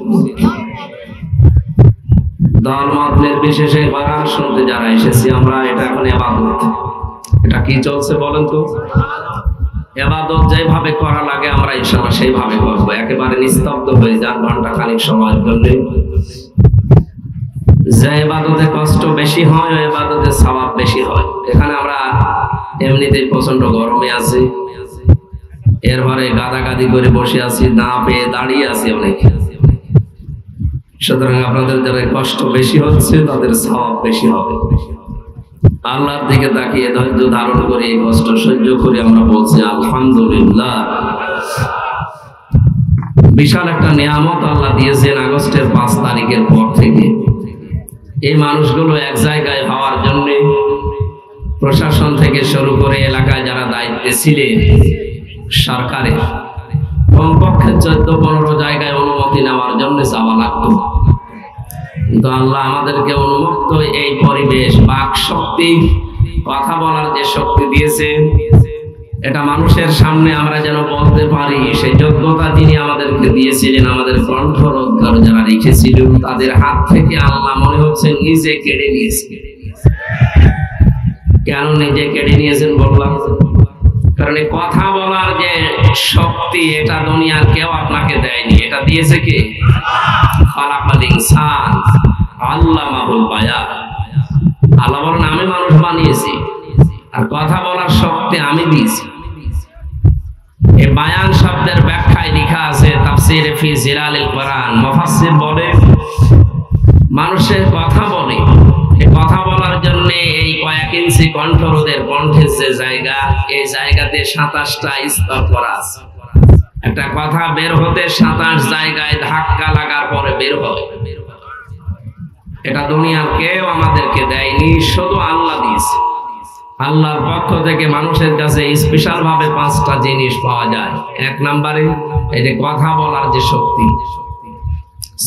দল মত নির্বিশেষে বারান শুনতে যারা এসেছি আমরা, এটা এখন ইবাদত। এটা কি চলছে বলেন তো? ইবাদত যেভাবে করা লাগে আমরা ইনশাআল্লাহ সেইভাবে করব। একেবারে নিস্তব্ধ হয়ে যান ঘন্টা খানিক সময়ের জন্য। যে ইবাদতে কষ্ট বেশি হয় ওই ইবাদতে সওয়াব বেশি হয়। এখানে আমরা এমনিতেই প্রচন্ড গরমে আছি, এরপরে গাদাগাদি করে বসে আছি, না পেয়ে দাঁড়িয়ে আছি অনেক। সুতরাং আপনাদের যারা কষ্ট বেশি হচ্ছে তাদের সওয়াব বেশি হবে। আল্লাহর দিকে তাকিয়ে ধৈর্য ধারণ করে এই কষ্ট সহ্য করে আমরা বলছি আলহামদুলিল্লাহ। বিশাল একটা নিয়ামত আল্লাহ দিয়েছেন আগস্টের 5 তারিখের পর থেকে। এই মানুষগুলো এক জায়গায় হওয়ার জন্য প্রশাসন থেকে শুরু করে এলাকায় যারা দায়িত্বে ছিলেন, সরকারের কমপক্ষে 14-15 জায়গায় অনুমতি নেওয়ার জন্য যাওয়া লাগতো। কিন্তু আল্লাহ আমাদেরকে উন্মুক্ত এই পরিবেশ, বাক শক্তি, কথা বলার যে শক্তি দিয়েছে, এটা মানুষের সামনে আমরা যেন বলতে পারি সেই যোগ্যতা তিনি আমাদেরকে দিয়েছিলেন। আমাদের কণ্ঠরোধকার যারা রেখেছিল তাদের হাত থেকে আল্লাহ মনে হচ্ছে নিজে কেড়ে নিয়েছে। কেন নিজে কেড়ে নিয়েছেন বললাম? কারণ এই কথা বলার যে শক্তি এটা দুনিয়ার কেউ আপনাকে দেয়নি, এটা দিয়েছে কে? খালাকাল ইনসান আল্লামাহুল বায়ান। আল্লাহ বলেন আমি মানুষ বানিয়েছি আর কথা বলার শক্তি আমি দিয়েছি। এই বায়ান শব্দের ব্যাখ্যায় লেখা আছে তাফসীরে ফি জিলালিল কোরআন। মুফাসসির বলে মানুষের কথা বলে, এই কথা বলার জন্য এই কয়েক ইঞ্চি কণ্ঠরোধের কণ্ঠের যে জায়গা, এই জায়গাতে 27টা স্তর করা আছে। একটা কথা বের হতে 27 জায়গায় ধাক্কা লাগার পরে বের হয়। এটা দুনিয়ার কেউ আমাদেরকে দেয়নি, শুধু আল্লাহ দিয়েছে। আল্লাহর পক্ষ থেকে মানুষের কাছে স্পেশাল ভাবে 5টা জিনিস পাওয়া যায়। 1 নম্বরে এই যে কথা বলার যে শক্তি,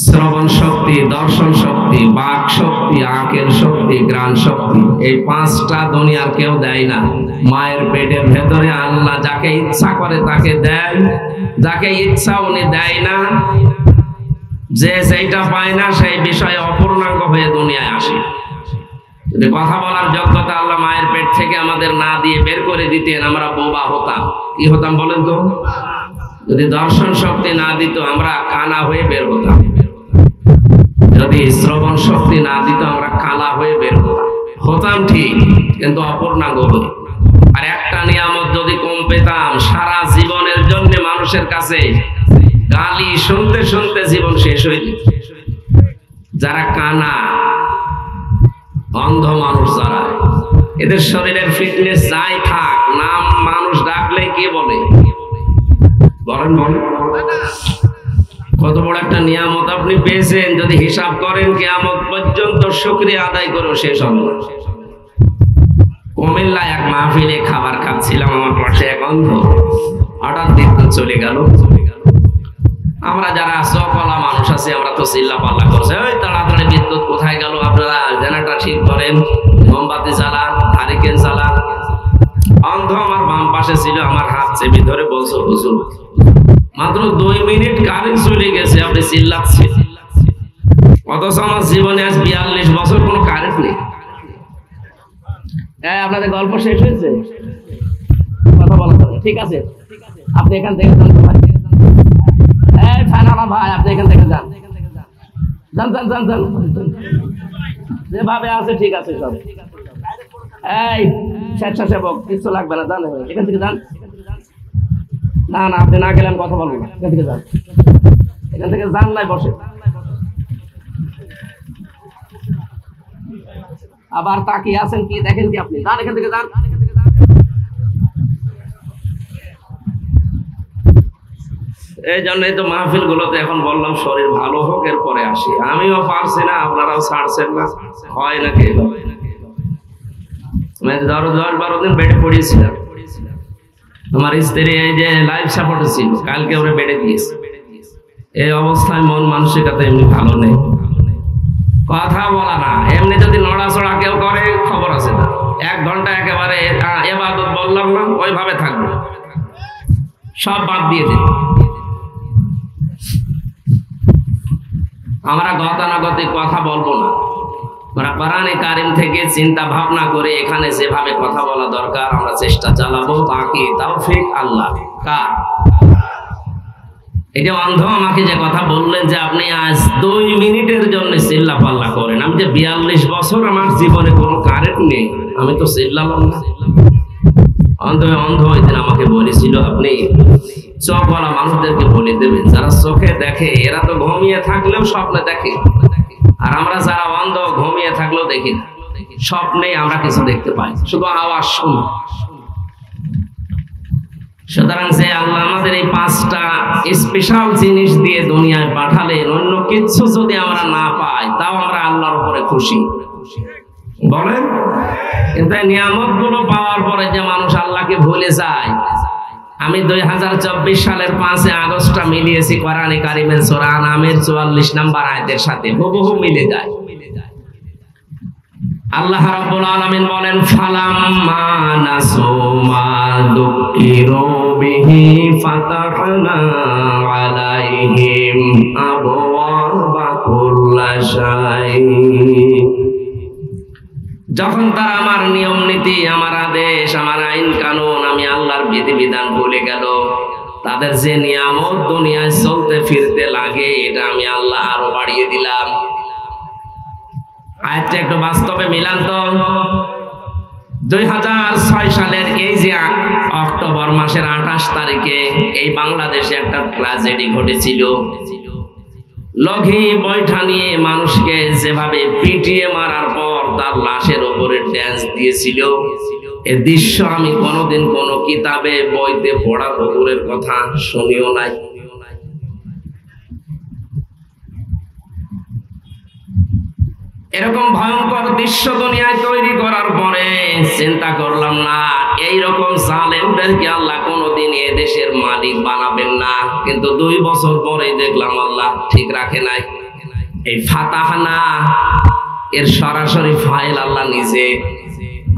শ্রবণ শক্তি, দর্শন শক্তি, বাক শক্তি, আঁকের শক্তি, ঘ্রাণ শক্তি। এই 5টা দুনিয়ার কেউ দেয় না। মায়ের পেটের ভেতরে আল্লাহ যাকে ইচ্ছা করে তাকে দেয়, যাকে ইচ্ছা উনি দেয় না। যে সেইটা পায় না সেই বিষয়ে অপূর্ণাঙ্গ হয়ে দুনিয়ায় আসে। যদি কথা বলার যোগ্যতা আল্লাহ মায়ের পেট থেকে আমাদের না দিয়ে বের করে দিতেন, আমরা বোবা হতাম। কি হতাম বলেন তো? যদি দর্শন শক্তি না দিত আমরা কানা হয়ে বের হতাম। যদি শ্রবণ শক্তি না দিত আমরা কালা হয়ে বের হতাম ঠিক, কিন্তু অপূর্ণাঙ্গ হয়ে। আর একটা নিয়ামত যদি কম পেতাম, সারা জীবনের জন্য মানুষের কাছে গালি শুনতে শুনতে জীবন শেষ হয়ে যেত। যারা কানা, অন্ধ মানুষ যারা, এদের শরীরের ফিটনেস যাই থাক, নাম মানুষ ডাকলে কে বলে? বলেন বলেন, কত বড় একটা নিয়ামত আপনি পেয়েছেন। যদি হিসাব করেন কিয়ামত পর্যন্ত শুকরিয়া আদায় করেও শেষ হবে। কুমিল্লায় এক মাহফিলে খাবার খাচ্ছিলাম, আমার পাশে এক অন্ধ, হঠাৎ বিদ্যুৎ চলে গেল। আমরা যারা সকলা মানুষ আছে আমরা তো চিল্লা পাল্লা করছে, ওই তাড়াতাড়ি বিদ্যুৎ কোথায় গেল, আপনারা জেনারেটর ঠিক করেন, মোমবাতি জ্বালান, হারিকেন জ্বালান। অন্ধ আমার বাম পাশে ছিল, আমার হাত চেপে ধরে বলছো হুজুর মাত্র 2 মিনিট কারেন্ট চলে গেছে, আপনি চিল্লাচ্ছেন। অথচ আমার জীবনে আজ 42 বছর কোনো কারেন্ট নেই। হ্যাঁ, আপনাদের গল্প শেষ হয়েছে, কথা বলা ঠিক আছে। আপনি এখান থেকে যান ভাই, এই ফানালা ভাই, আপনি এখান থেকে যান, যান যান যান যান, যেভাবে আছে ঠিক আছে সব। এই স্বেচ্ছাসেবক কিছু লাগবে না, জান এখান থেকে যান। না না, আপনি না গেলে আমি কথা বলবো না, এখান থেকে যান, এখান থেকে যান, নাই বসে। আবার তাকিয়ে আছেন কি দেখেন কি? আপনি যান, এখান থেকে যান। এই জন্যই তো মাহফিল গুলোতে এখন বললাম শরীর ভালো হোক এরপরে আসি। আমিও পারছি না, আপনারাও ছাড়ছেন না, হয় নাকি? আমি 10-12 দিন বেডে পড়িয়েছিলাম। আমার স্ত্রী এই যে লাইফ সাপোর্টে ছিল, কালকে ওরা বেডে দিয়েছে। এই অবস্থায় মন মানসিকতা এমনি ভালো নেই, কথা বলা না। এমনি যদি নড়াচড়া কেউ করে খবর আছে না, 1 ঘন্টা একেবারে ইবাদত বললাম না, ওইভাবে থাকবে। সব বাদ দিয়ে দিন। আমরা গতানুগতিক কথা বলবো না, আমরা কোরআনে কারিম থেকে চিন্তা ভাবনা করে এখানে যেভাবে কথা বলা দরকার আমরা চেষ্টা চালাবো। বাকি তৌফিক আল্লাহ কার? এই যে অন্ধ আমাকে যে কথা বললেন যে আপনি আজ 2 মিনিটের জন্য চিল্লা পাল্লা করেন, আমি যে 42 বছর আমার জীবনে কোনো কারেন্ট নেই, আমি তো চিল্লালাম না। অন্ধ ওই দিন আমাকে বলেছিল আপনি চোখওয়ালা মানুষদেরকে বলে দেবেন, যারা চোখে দেখে এরা তো ঘুমিয়ে থাকলেও স্বপ্নে দেখে, আর আমরা যারা অন্ধ ঘুমিয়ে থাকলেও দেখি না, স্বপ্নে আমরা কিছু দেখতে পাই, শুধু আওয়াজ শুনি। সুতরাং যে আল্লাহ আমাদের এই 5টা স্পেশাল জিনিস দিয়ে দুনিয়ায় পাঠালেন, অন্য কিছু যদি আমরা না পাই তাও আমরা আল্লাহর উপরে খুশি বলেন। কিন্তু এই নিয়ামত গুলো পাওয়ার পরে যে মানুষ আল্লাহকে ভুলে যায়। আমি 2024 সালের 5 আগস্টটা মিলিয়েছি কোরআনে কারিমের সূরা আনামের 44 নম্বর আয়াতের সাথে, হুবহু মিলে যায়। আল্লাহ রাব্বুল আলামিন বলেন, ফালাম্মা নাসু মা যুকিরু বিহি ফাতাহনা আলাইহিম আবওয়াবা কুল্লি শাই। যখন তারা আমার নিয়ম নীতি, আমার আদেশ, আমার আইন কানুন, আমি আল্লাহর বিধিবিধান ভুলে গেল, তাদের যে নিয়ামত দুনিয়ায় চলতে ফিরতে লাগে এটা আমি আল্লাহ আরো বাড়িয়ে দিলাম। আয়াতটা একটু বাস্তবে মিলান তো। 2006 সালের এই যে অক্টোবর মাসের 28 তারিখে এই বাংলাদেশে একটা ট্র্যাজেডি ঘটেছিল। লঘি বৈঠা নিয়ে মানুষকে যেভাবে পিটিয়ে মারার পর তার লাশের উপরে ড্যান্স দিয়েছিল, এই দৃশ্য আমি কোনোদিন কোনো কিতাবে বইতে পড়া দূরের কথা শুনিও নাই। এরকম ভয়ঙ্কর দৃশ্য দুনিয়ায় তৈরি করার পরে চিন্তা করলাম না এইরকম জালেমদেরকে আল্লাহ কোনোদিন এ দেশের মালিক বানাবেন না। কিন্তু 2 বছর পরে দেখলাম আল্লাহ ঠিক রাখে নাই। এই ফাতাহনা এর সরাসরি ফাইল আল্লাহ নিজে।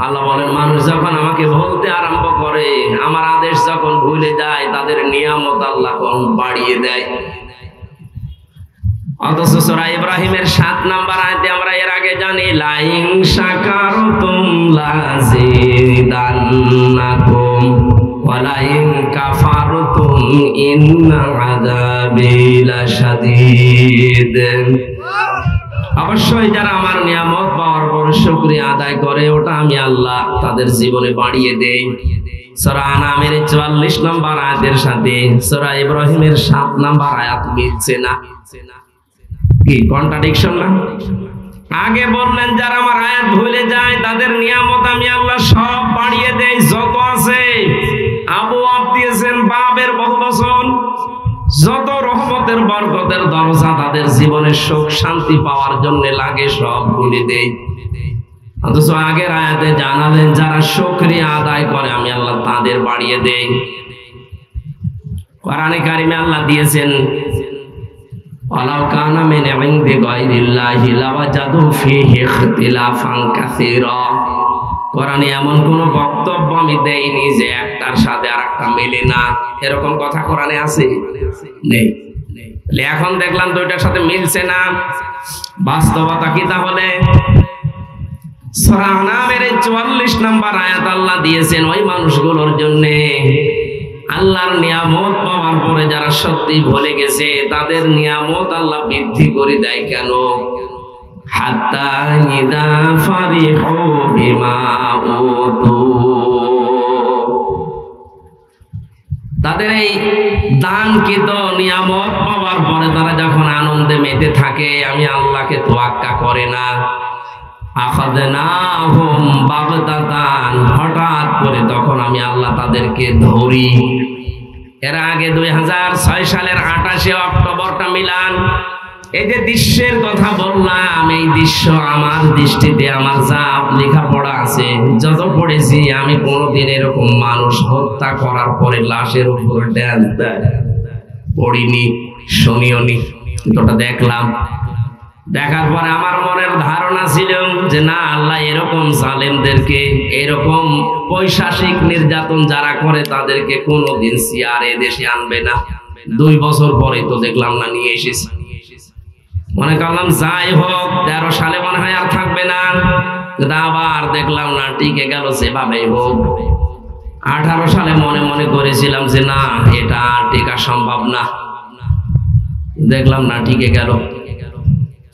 আল্লাহ বলেন, মানুষ যখন আমাকে বলতে আরম্ভ করে, আমার আদেশ যখন ভুলে যায়, তাদের নিয়ামত আল্লাহ বাড়িয়ে দেয়। অথচ সূরা ইব্রাহিমের 7 নম্বর আয়াতে আমরা এর আগে জানি, লাইন শাকারতুম লাযিদান্নাকুম ওয়া লাইন কাফারতুম ইন্না আযাবি লাশাদীদ। অবশ্যই যারা আমার নিয়ামত পাওয়ার পর শুকরিয়া আদায় করে, ওটা আমি আল্লাহ তাদের জীবনে বাড়িয়ে দেই। সূরা আনামের 44 নম্বর আয়াতের সাথে সূরা ইব্রাহিমের 7 নম্বর আয়াত মিলছে না? কি কন্ট্রাডিকশন না? আগে বললেন যারা আমার আয়াত ভুলে যায় তাদের নিয়ামত আমি আল্লাহ সব বাড়িয়ে দেই, যত আছে। আবু আব দিয়েছেন বাবের বহুবচন, যত রহমতের বরকতের দরজা তাদের জীবনে সুখ শান্তি পাওয়ার জন্য লাগে সব ভুলে দেই। অথচ আগের আয়াতে জানালেন যারা শুকরিয়া আদায় করে আমি আল্লাহ তাদের বাড়িয়ে দেই। কোরআনে কারিমে আল্লাহ দিয়েছেন, ওয়ালাউ কানা মিন ইনদি গায়রিল্লাহি লাওয়াজাদু ফীহি ইখতিলাফান কাসীরা। কোরআনে এমন কোন বক্তব্য আমি দেইনি যে একটার সাথে আরেকটা মেলে না, এরকম কথা কোরআনে আছে? নেই। এখন দেখলাম দুইটার সাথে মিলছে না, বাস্তবতা কি তাহলে? সূরা আনামের 44 নম্বর আয়াত আল্লাহ দিয়েছেন ওই মানুষগুলোর জন্য, আল্লাহর নিয়ামত পাওয়ার পরে যারা সত্যি ভুলে গেছে তাদের নিয়ামত আল্লাহ বৃদ্ধি করে দেয়। কেন? হাত্তা ইযা ফারিহু বিমা উতু, তাদের এই দানকৃত নিয়ামত পাওয়ার পরে তারা যখন আনন্দে মেতে থাকে, আমি আল্লাহকে তোয়াক্কা করে না। আখাযনাহুম বাগতাতান, হঠাৎ করে তখন আমি আল্লাহ তাদেরকে ধরি। এর আগে 2006 সালের 28 অক্টোবরটা মিলান। এই যে দৃশ্যের কথা বললাম, এই দৃশ্য আমার দৃষ্টিতে আমার যা লেখাপড়া আছে যত পড়েছি, আমি কোনোদিন এরকম মানুষ হত্যা করার পরে লাশের উপর ড্যান্স পড়িনি, শুনিওনি। ওটা দেখলাম দেখার পরে আমার মনের ধারণা ছিল যে না, আল্লাহ এরকম জালেমদেরকে, এরকম পৈশাচিক নির্যাতন যারা করে তাদেরকে কোনোদিন চেয়ারে দেশে আনবে না। 2 বছর পরে তো দেখলাম না নিয়ে এসেছে। মনে করলাম যাই হোক, 13 সালে মনে হয় আর থাকবে না, কিন্তু আবার দেখলাম না, টিকে গেল যেভাবেই হোক। 18 সালে মনে মনে করেছিলাম যে না, এটা আর টিকা সম্ভব না, দেখলাম না, টিকে গেল।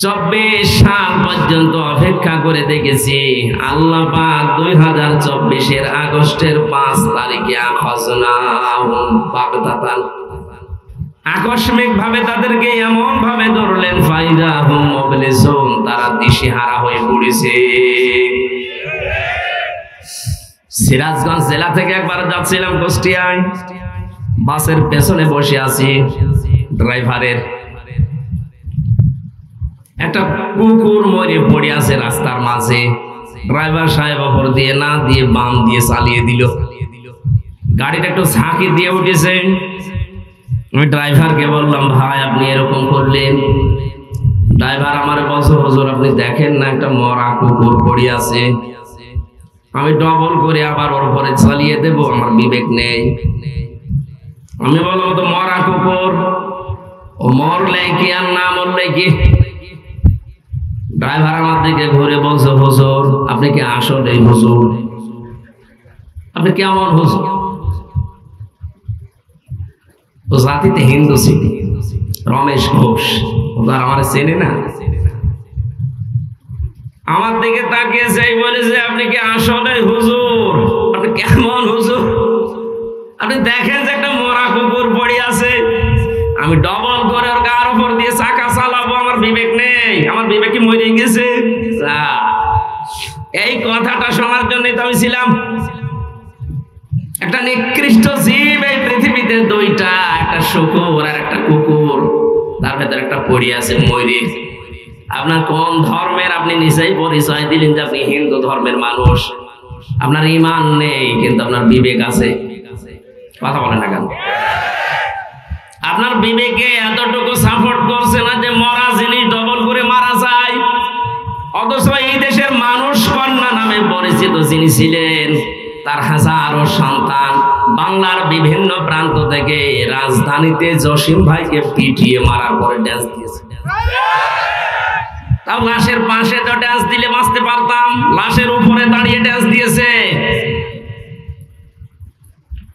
24 সাল পর্যন্ত অপেক্ষা করে দেখেছি। আল্লাহ পাক 2024-এর আগস্টের 5 তারিখে আকস্মিক ভাবে তাদেরকে এমন ভাবে ধরলেন, ফাইদা হুম মুবলিসুন, তারা দিশেহারা হয়ে পড়েছে। সিরাজগঞ্জ জেলা থেকে একবার যাচ্ছিলাম কুষ্টিয়ায়, বাসের পেছনে বসে আছি, ড্রাইভারের একটা কুকুর মরে পড়ে আছে রাস্তার মাঝে। ড্রাইভার সাহেব ওপর দিয়ে না দিয়ে বাম দিয়ে চালিয়ে দিল, গাড়িটা একটু ঝাঁকি দিয়ে উঠেছে। আমি ড্রাইভারকে বললাম, ভাই আপনি এরকম করলেন? ড্রাইভার আমার বলছে, হুজুর আপনি দেখেন না একটা মরা কুকুর পড়ে আছে, আমি ডবল করে আবার ওর উপরে চালিয়ে দেব, আমার বিবেক নেই। আমি বললাম, তো মরা কুকুর, ও মরলে কি আর না মরলে কি? ড্রাইভার আমার দিকে ঘুরে বলছে, হুজুর আপনি কি আসলে হুজুর? আপনি কেমন হুজুর? ও জাতিতে হিন্দু ছিল, রমেশ ঘোষ, ওরা আমার চেনে না। আমার দিকে তাকিয়েছে, বলেছে আপনি কি আসলে হুজুর? আপনি কেমন হুজুর? আপনি দেখেন যে একটা মরা কুকুর পড়ে আছে, আমি ডবল করে ওর গার উপর দিয়ে চাকা চালাবো, আমার বিবেক নেই? আমার বিবেক কি মরে গেছে? এই কথাটা শোনার জন্যই তো আমি ছিলাম। একটা নিকৃষ্ট জীব এই পৃথিবীতে, 2টা, একটা শুকুর আর একটা কুকুর, তার ভেতরে একটা পড়ে আছে মরে। আপনার কোন ধর্মের আপনি নিজেই পরিচয় দিলেন যে আপনি হিন্দু ধর্মের মানুষ, আপনার ঈমান নেই কিন্তু আপনার বিবেক আছে। কথা বলেন না কেন? আপনার বিবেকে এতটুকু সাপোর্ট করছে না যে মরা জিনিস ডবল করে মারা যায়। অথচ এই দেশের মানুষ কন্যা নামে পরিচিত যিনি ছিলেন, তার হাজারো সন্তান বাংলার বিভিন্ন প্রান্ত থেকে রাজধানীতে জসিম ভাইকে পিটিয়ে মারার পরে ড্যান্স দিয়েছে। তাও লাশের পাশে তো ড্যান্স দিলে বাঁচতে পারতাম, লাশের উপরে দাঁড়িয়ে ড্যান্স দিয়েছে।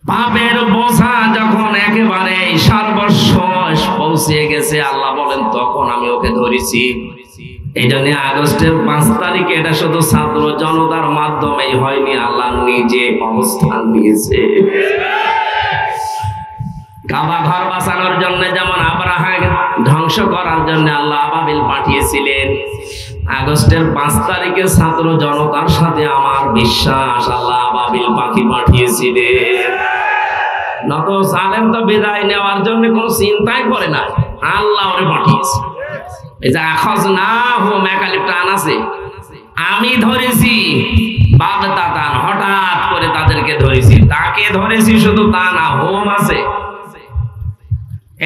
পাপের বোঝা যখন একেবারে সর্বশেষ পৌঁছে গেছে, আল্লাহ বলেন তখন আমি ওকে ধরেছি। এই জন্য আগস্টের 5 তারিখে এটা শুধু ছাত্র জনতার মাধ্যমেই হয়নি, আল্লাহ নিজে অবস্থান নিয়েছে। কাবা ঘর বাঁচানোর জন্য যেমন আব্রাহা ধ্বংস করার জন্য আল্লাহ আবাবিল পাঠিয়েছিলেন, আগস্টের 5 তারিখে ছাত্র জনতার সাথে আমার বিশ্বাস আল্লাহ আবাবিল পাখি পাঠিয়েছিলেন। নত জালেম তো বিদায় নেওয়ার জন্য কোনো চিন্তাই করে না, আল্লাহ ওরে পাঠিয়েছে। এই যে আখজ না হোম একালিপটান আছে, আমি ধরেছি বাগদাতান, হঠাৎ করে তাদেরকে ধরেছি। তাকে ধরেছি শুধু তা না, হোম আছে।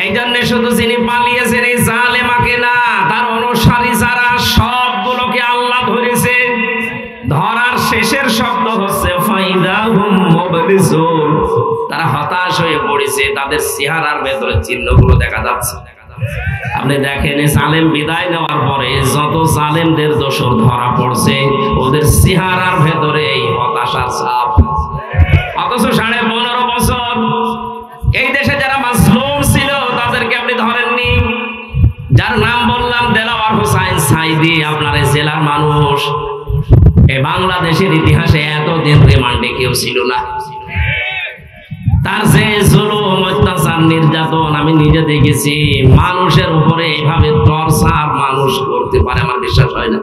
এই জন্য শুধু যিনি পালিয়েছেন এই জালেমাকে না, তার অনুসারী যারা সবগুলোকে আল্লাহ ধরেছে। ধরার শেষের শব্দ হচ্ছে ফাইদাহুম মুবলিসুন, তারা হতাশ হয়ে পড়েছে, তাদের চেহারার ভেতরে চিহ্নগুলো দেখা যাচ্ছে। আপনি দেখেন জালেম বিদায় নেওয়ার পরে যত জালেমদের দোষর ধরা পড়ছে, ওদের চেহারার ভেতরে এই হতাশার ছাপ। অথচ 15.5 বছর এই দেশে যারা মাজলুম ছিল তাদেরকে আপনি ধরেননি। যার নাম বললাম দেলাওয়ার হোসাইন সাইদি, আপনার এই জেলার মানুষ, এই বাংলাদেশের ইতিহাসে এতদিন রিমান্ডে কেউ ছিল না। তার যে জুলুম, অত্যাচার, নির্যাতন আমি নিজে দেখেছি। মানুষের উপরে এইভাবে টর্চার মানুষ করতে পারে আমার বিশ্বাস হয় না।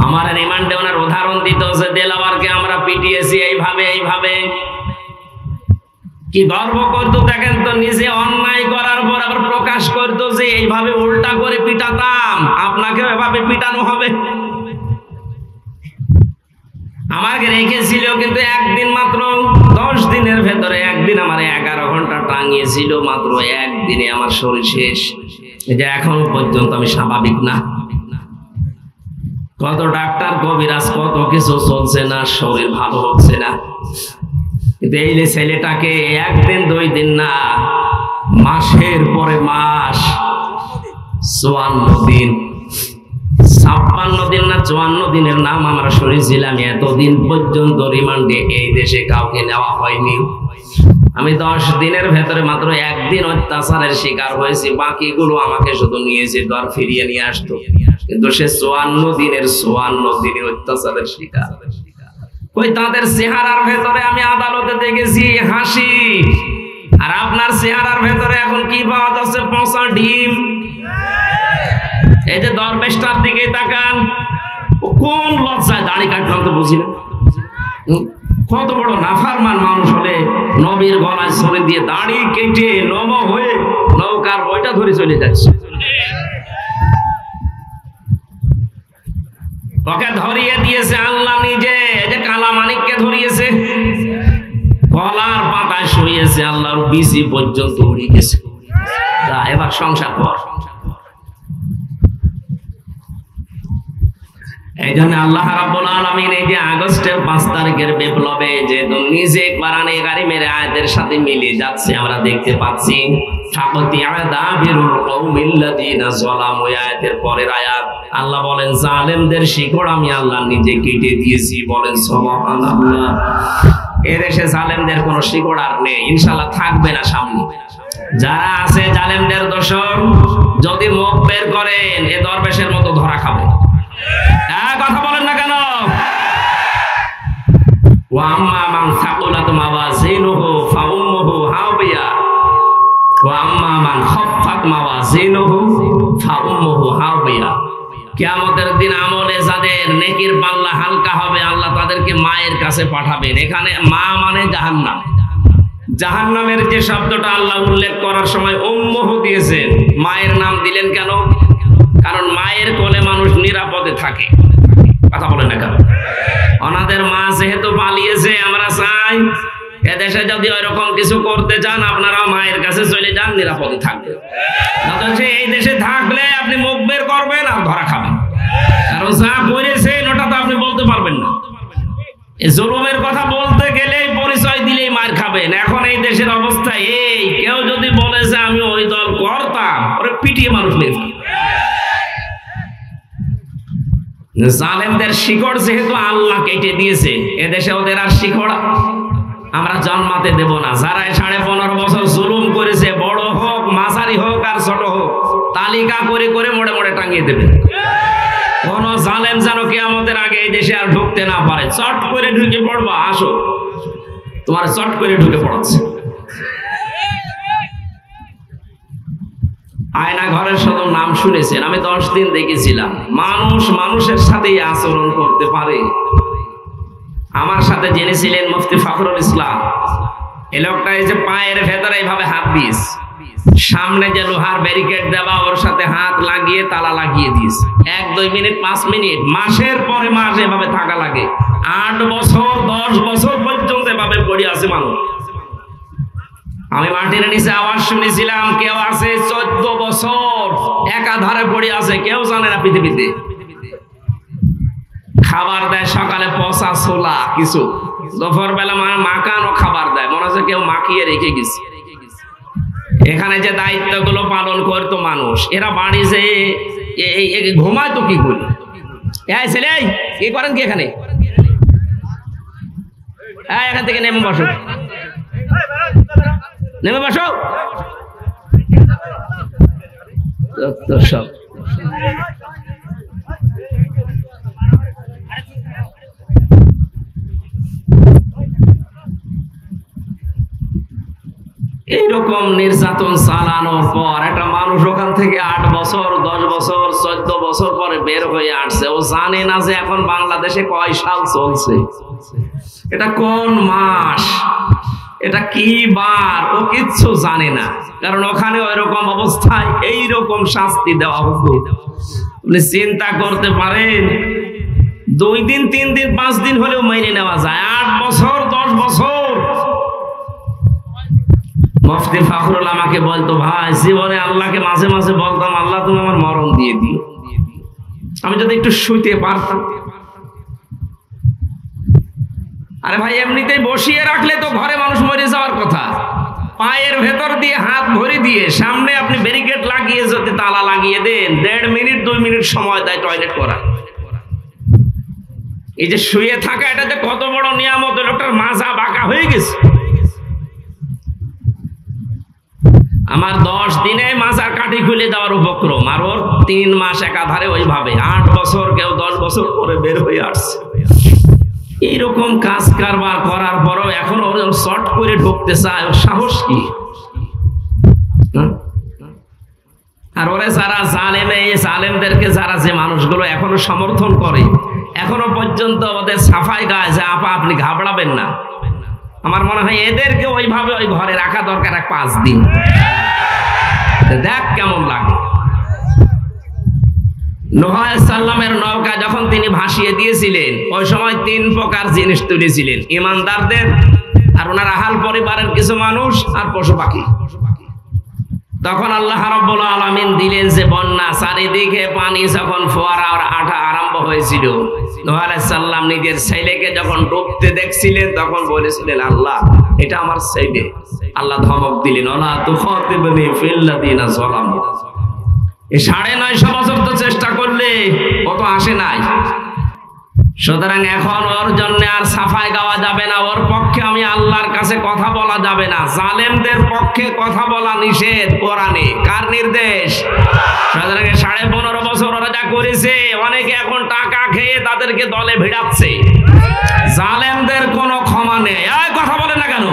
আমার রিমান্ডে ওনার উদাহরণ দিত যে দেলাওয়ারকে আমরা পিটিয়েছি এইভাবে এইভাবে। কি গর্ব করতো দেখেন তো, নিজে অন্যায় করার পর আবার প্রকাশ করতো যে এইভাবে উল্টা করে পিটাতাম, আপনাকে এভাবে পিটানো হবে। আমাকে রেখেছিল কিন্তু একদিন মাত্র, 10 দিনের ভেতরে একদিন আমার 11 ঘন্টা টাঙিয়েছিল, মাত্র একদিনে আমার শরীর শেষ। এই যে এখনো পর্যন্ত আমি স্বাভাবিক না। কত ডাক্তার কবিরাজ কত কিছু চলছে না, শরীর ভালো হচ্ছে না, কিন্তু এই যে ছেলেটাকে একদিন 2 দিন না, মাসের পরে মাস, 54 দিন, 56 দিন না 54 দিনের নাম আমরা শুনেছিলাম। এতদিন পর্যন্ত রিমান্ডে এই দেশে কাউকে নেওয়া হয়নি। আমি 10 দিনের ভেতরে মাত্র 1 দিন অত্যাচারের শিকার হয়েছি, বাকিগুলো আমাকে শুধু নিয়েছে দর ফিরিয়ে নিয়ে আসতো, কিন্তু সে 54 দিনের অত্যাচারের শিকার। ওই তাদের চেহারার ভেতরে আমি আদালতে দেখেছি হাসি, আর আপনার চেহারার ভেতরে এখন কি পাওয়া যাচ্ছে? পচা ডিম। এই যে দরবেশটার দিকে তাকান, ও কোন লজ্জায় দাড়ি কাটলাম তো বুঝি না। কত বড় নাফরমান মানুষ হলে নবীর গলায় ছড়ে দিয়ে দাড়ি কেটে নম হয়ে নৌকার বইটা ধরে চলে যাচ্ছে। ওকে ধরিয়ে দিয়েছে আল্লাহ নিজে, যে কালা মানিককে ধরিয়েছে, কলার পাতায় শুয়েছে, আল্লাহর বিসি পর্যন্ত উড়ে গেছে। এবার সংসার কর। এই জন্য আল্লাহ রাব্বুল আলামিন এই যে আগস্টের 5 তারিখের বিপ্লবে যে নিজে কোরআনে কারীমের আয়াতের সাথে মিলে যাচ্ছে আমরা দেখতে পাচ্ছি। আয়াতের পরের আয়াত আল্লাহ বলেন জালেমদের শিকড় আমি আল্লাহ নিজে কেটে দিয়েছি। বলেন সুবহানাল্লাহ। এদেশে জালেমদের কোনো শিকড় আর নেই, ইনশাআল্লাহ থাকবে না সামনে। যারা আছে জালেমদের দোসর, যদি মুখ বের করেন এ দরবেশের মতো ধরা খাবে। কথা বলেন না কেন? ওয়া আম্মা মান সাকুলাত মাওয়াজিনুহু ফাউম্মুহু হাবিয়া ওয়া আম্মা মান খাফফাত মাওয়াজিনুহু ফাউম্মুহু হাবিয়া। কিয়ামতের দিন আমলে যাদের নেকির পাল্লা হালকা হবে আল্লাহ তাদেরকে মায়ের কাছে পাঠাবেন। এখানে মা মানে জাহান্নাম। জাহান্নামের যে শব্দটা আল্লাহ উল্লেখ করার সময় উম্মুহু দিয়েছেন, মায়ের নাম দিলেন কেন? কারণ মায়ের কোলে মানুষ নিরাপদে থাকে। কথা বলেন না কেন? ওনাদের মা যেহেতু পালিয়েছে, আমরা চাই এদেশে যদি ওইরকম কিছু করতে চান আপনারা মায়ের কাছে চলে যান, নিরাপদে থাকবে। এই দেশে থাকলে আপনি মুখ বের করবেন আর ধরা খাবেন, কারণ যা করেছেন ওটা তো আপনি বলতে পারবেন না। এই জুলুমের কথা বলতে গেলেই পরিচয় দিলেই মার খাবেন। এখন এই দেশের অবস্থা এই, কেউ যদি বলে যে আমি ওই দল করতাম, ওরে পিটিয়ে মানুষ মেরে। জালেমদের শিকড় যেহেতু আল্লাহ কেটে দিয়েছে, এদেশে ওদের আর শিকড় আমরা জন্মাতে দেব না। যারা 15.5 বছর জুলুম করেছে, বড় হোক মাঝারি হোক আর ছোট হোক, তালিকা করে করে মোড়ে মোড়ে টাঙিয়ে দেবে। কোন জালেম যেন কিয়ামতের আগে এই দেশে আর ঢুকতে না পারে। চট করে ঢুকে পড়বা, আসো তোমার চট করে ঢুকে পড়াচ্ছে। আয়না ঘরের শুধু নাম শুনেছেন, আমি 10 দিন দেখেছিলাম। মানুষ মানুষের সাথে আচরণ করতে পারে। আমার সাথে জেনেছিলেন মুফতি ফখরুল ইসলাম। এই লোকটা এই যে পায়ের ভেতরে এইভাবে হাত দিস, সামনে যে লোহার ব্যারিকেড দেওয়া, ওর সাথে হাত লাগিয়ে তালা লাগিয়ে দিস। 1-2 মিনিট 5 মিনিট, মাসের পরে মাস এভাবে থাকা লাগে। 8 বছর 10 বছর পর্যন্ত এভাবে পড়ে আছে মানুষ। আমি মাটির নিচে আওয়াজ শুনেছিলাম, কেউ আছে 14 বছর একাধারে পড়ে আছে, কেউ জানে না পৃথিবীতে। খাবার দেয় সকালে পচা ছোলা কিছু, দুপুর বেলা মাখানো খাবার দেয়, মনে হচ্ছে কেউ মাখিয়ে রেখে গেছে। এখানে যে দায়িত্বগুলো পালন করতো মানুষ, এরা বাড়ি যে ঘুমায় তো কি করি? ছেলে কি করেন কি এখানে? এখান থেকে নেমে বসো, নেমে বসো। সব এইরকম নির্যাতন চালানোর পর একটা মানুষ ওখান থেকে 8 বছর 10 বছর 14 বছর পরে বের হয়ে আসছে। ও জানে না যে এখন বাংলাদেশে কয় সাল চলছে, এটা কোন মাস, এটা কি বার, ও কিচ্ছু জানে না। কারণ ওখানে ওইরকম অবস্থায় এইরকম শাস্তি দেওয়া হতো। আপনি চিন্তা করতে পারেন, 2 দিন 3 দিন 5 দিন হলেও মেনে নেওয়া যায়। 8 বছর 10 বছর মুফতি ফখরুল আমাকে বলতো, ভাই জীবনে আল্লাহকে মাঝে মাঝে বলতাম, আল্লাহ তুমি আমার মরণ দিয়ে দিও, আমি যদি একটু শুইতে পারতাম। আরে ভাই এমনিতেই বসিয়ে রাখলে তো ঘরে মানুষ মরে যাওয়ার কথা। পায়ের ভেতর দিয়ে হাত ভরে দিয়ে সামনে আপনি ব্যারিকেড লাগিয়ে যদি তালা লাগিয়ে দেন, 1.5 মিনিট 2 মিনিট সময় দেয় টয়লেট করা। এই যে শুয়ে থাকা, এটা যে কত বড় নিয়ামত, লোকটার মাজা বাঁকা হয়ে গেছে। আমার 10 দিনে মাজার কাঠি খুলে দেওয়ার উপক্রম, আর ওর 3 মাস একাধারে ওইভাবে, 8 বছর কেউ 10 বছর পরে বের হয়ে আসছে। এইরকম কাজ কারবার করার পরও এখন ওর শর্ট করে ঢুকতে চায়, ওর সাহস কি? আর ওরে যারা জালেমে, এই জালেমদেরকে যারা যে মানুষগুলো এখনো সমর্থন করে, এখনো পর্যন্ত ওদের সাফাই গায় যে আপা আপনি ঘাবড়াবেন না, আমার মনে হয় এদেরকে ওইভাবে ওই ঘরে রাখা দরকার 5 দিন। দেখ কেমন লাগে। নূহ আলাইহিস সালামের নৌকা যখন তিনি ভাসিয়ে দিয়েছিলেন, ওই সময় 3 প্রকার জিনিস তুলেছিলেন, ইমানদারদের, আর ওনার আহাল পরিবারের কিছু মানুষ, আর পশু পাখি। তখন আল্লাহ রাব্বুল আলামিন দিলেন যে বন্যা, চারিদিকে পানি যখন ফোয়ারা আর আঠা আরম্ভ হয়েছিল, নূহ আলাইহিস সালাম নিজের ছেলেকে যখন ডুবতে দেখছিলেন, তখন বলেছিলেন, আল্লাহ এটা আমার ছেলে। আল্লাহ ধমক দিলেন, ওয়ালা তুখাতিবনি ফিল্লাযিনা যালামু। এই 950 বছর তো চেষ্টা করলে কত আসে নাই। সুতরাং এখন ওর জন্য আর সাফাই গাওয়া যাবে না, ওর পক্ষে আমি আল্লাহর কাছে কথা বলা যাবে না। জালেমদের পক্ষে কথা বলা নিষেধ কোরআনে। কার নির্দেশ? সুতরাং 15.5 বছর ওরা যা করেছে, অনেকে এখন টাকা খেয়ে তাদেরকে দলে ভিড়াচ্ছে। জালেমদের কোনো ক্ষমা নেই। এই কথা বলে না কেন?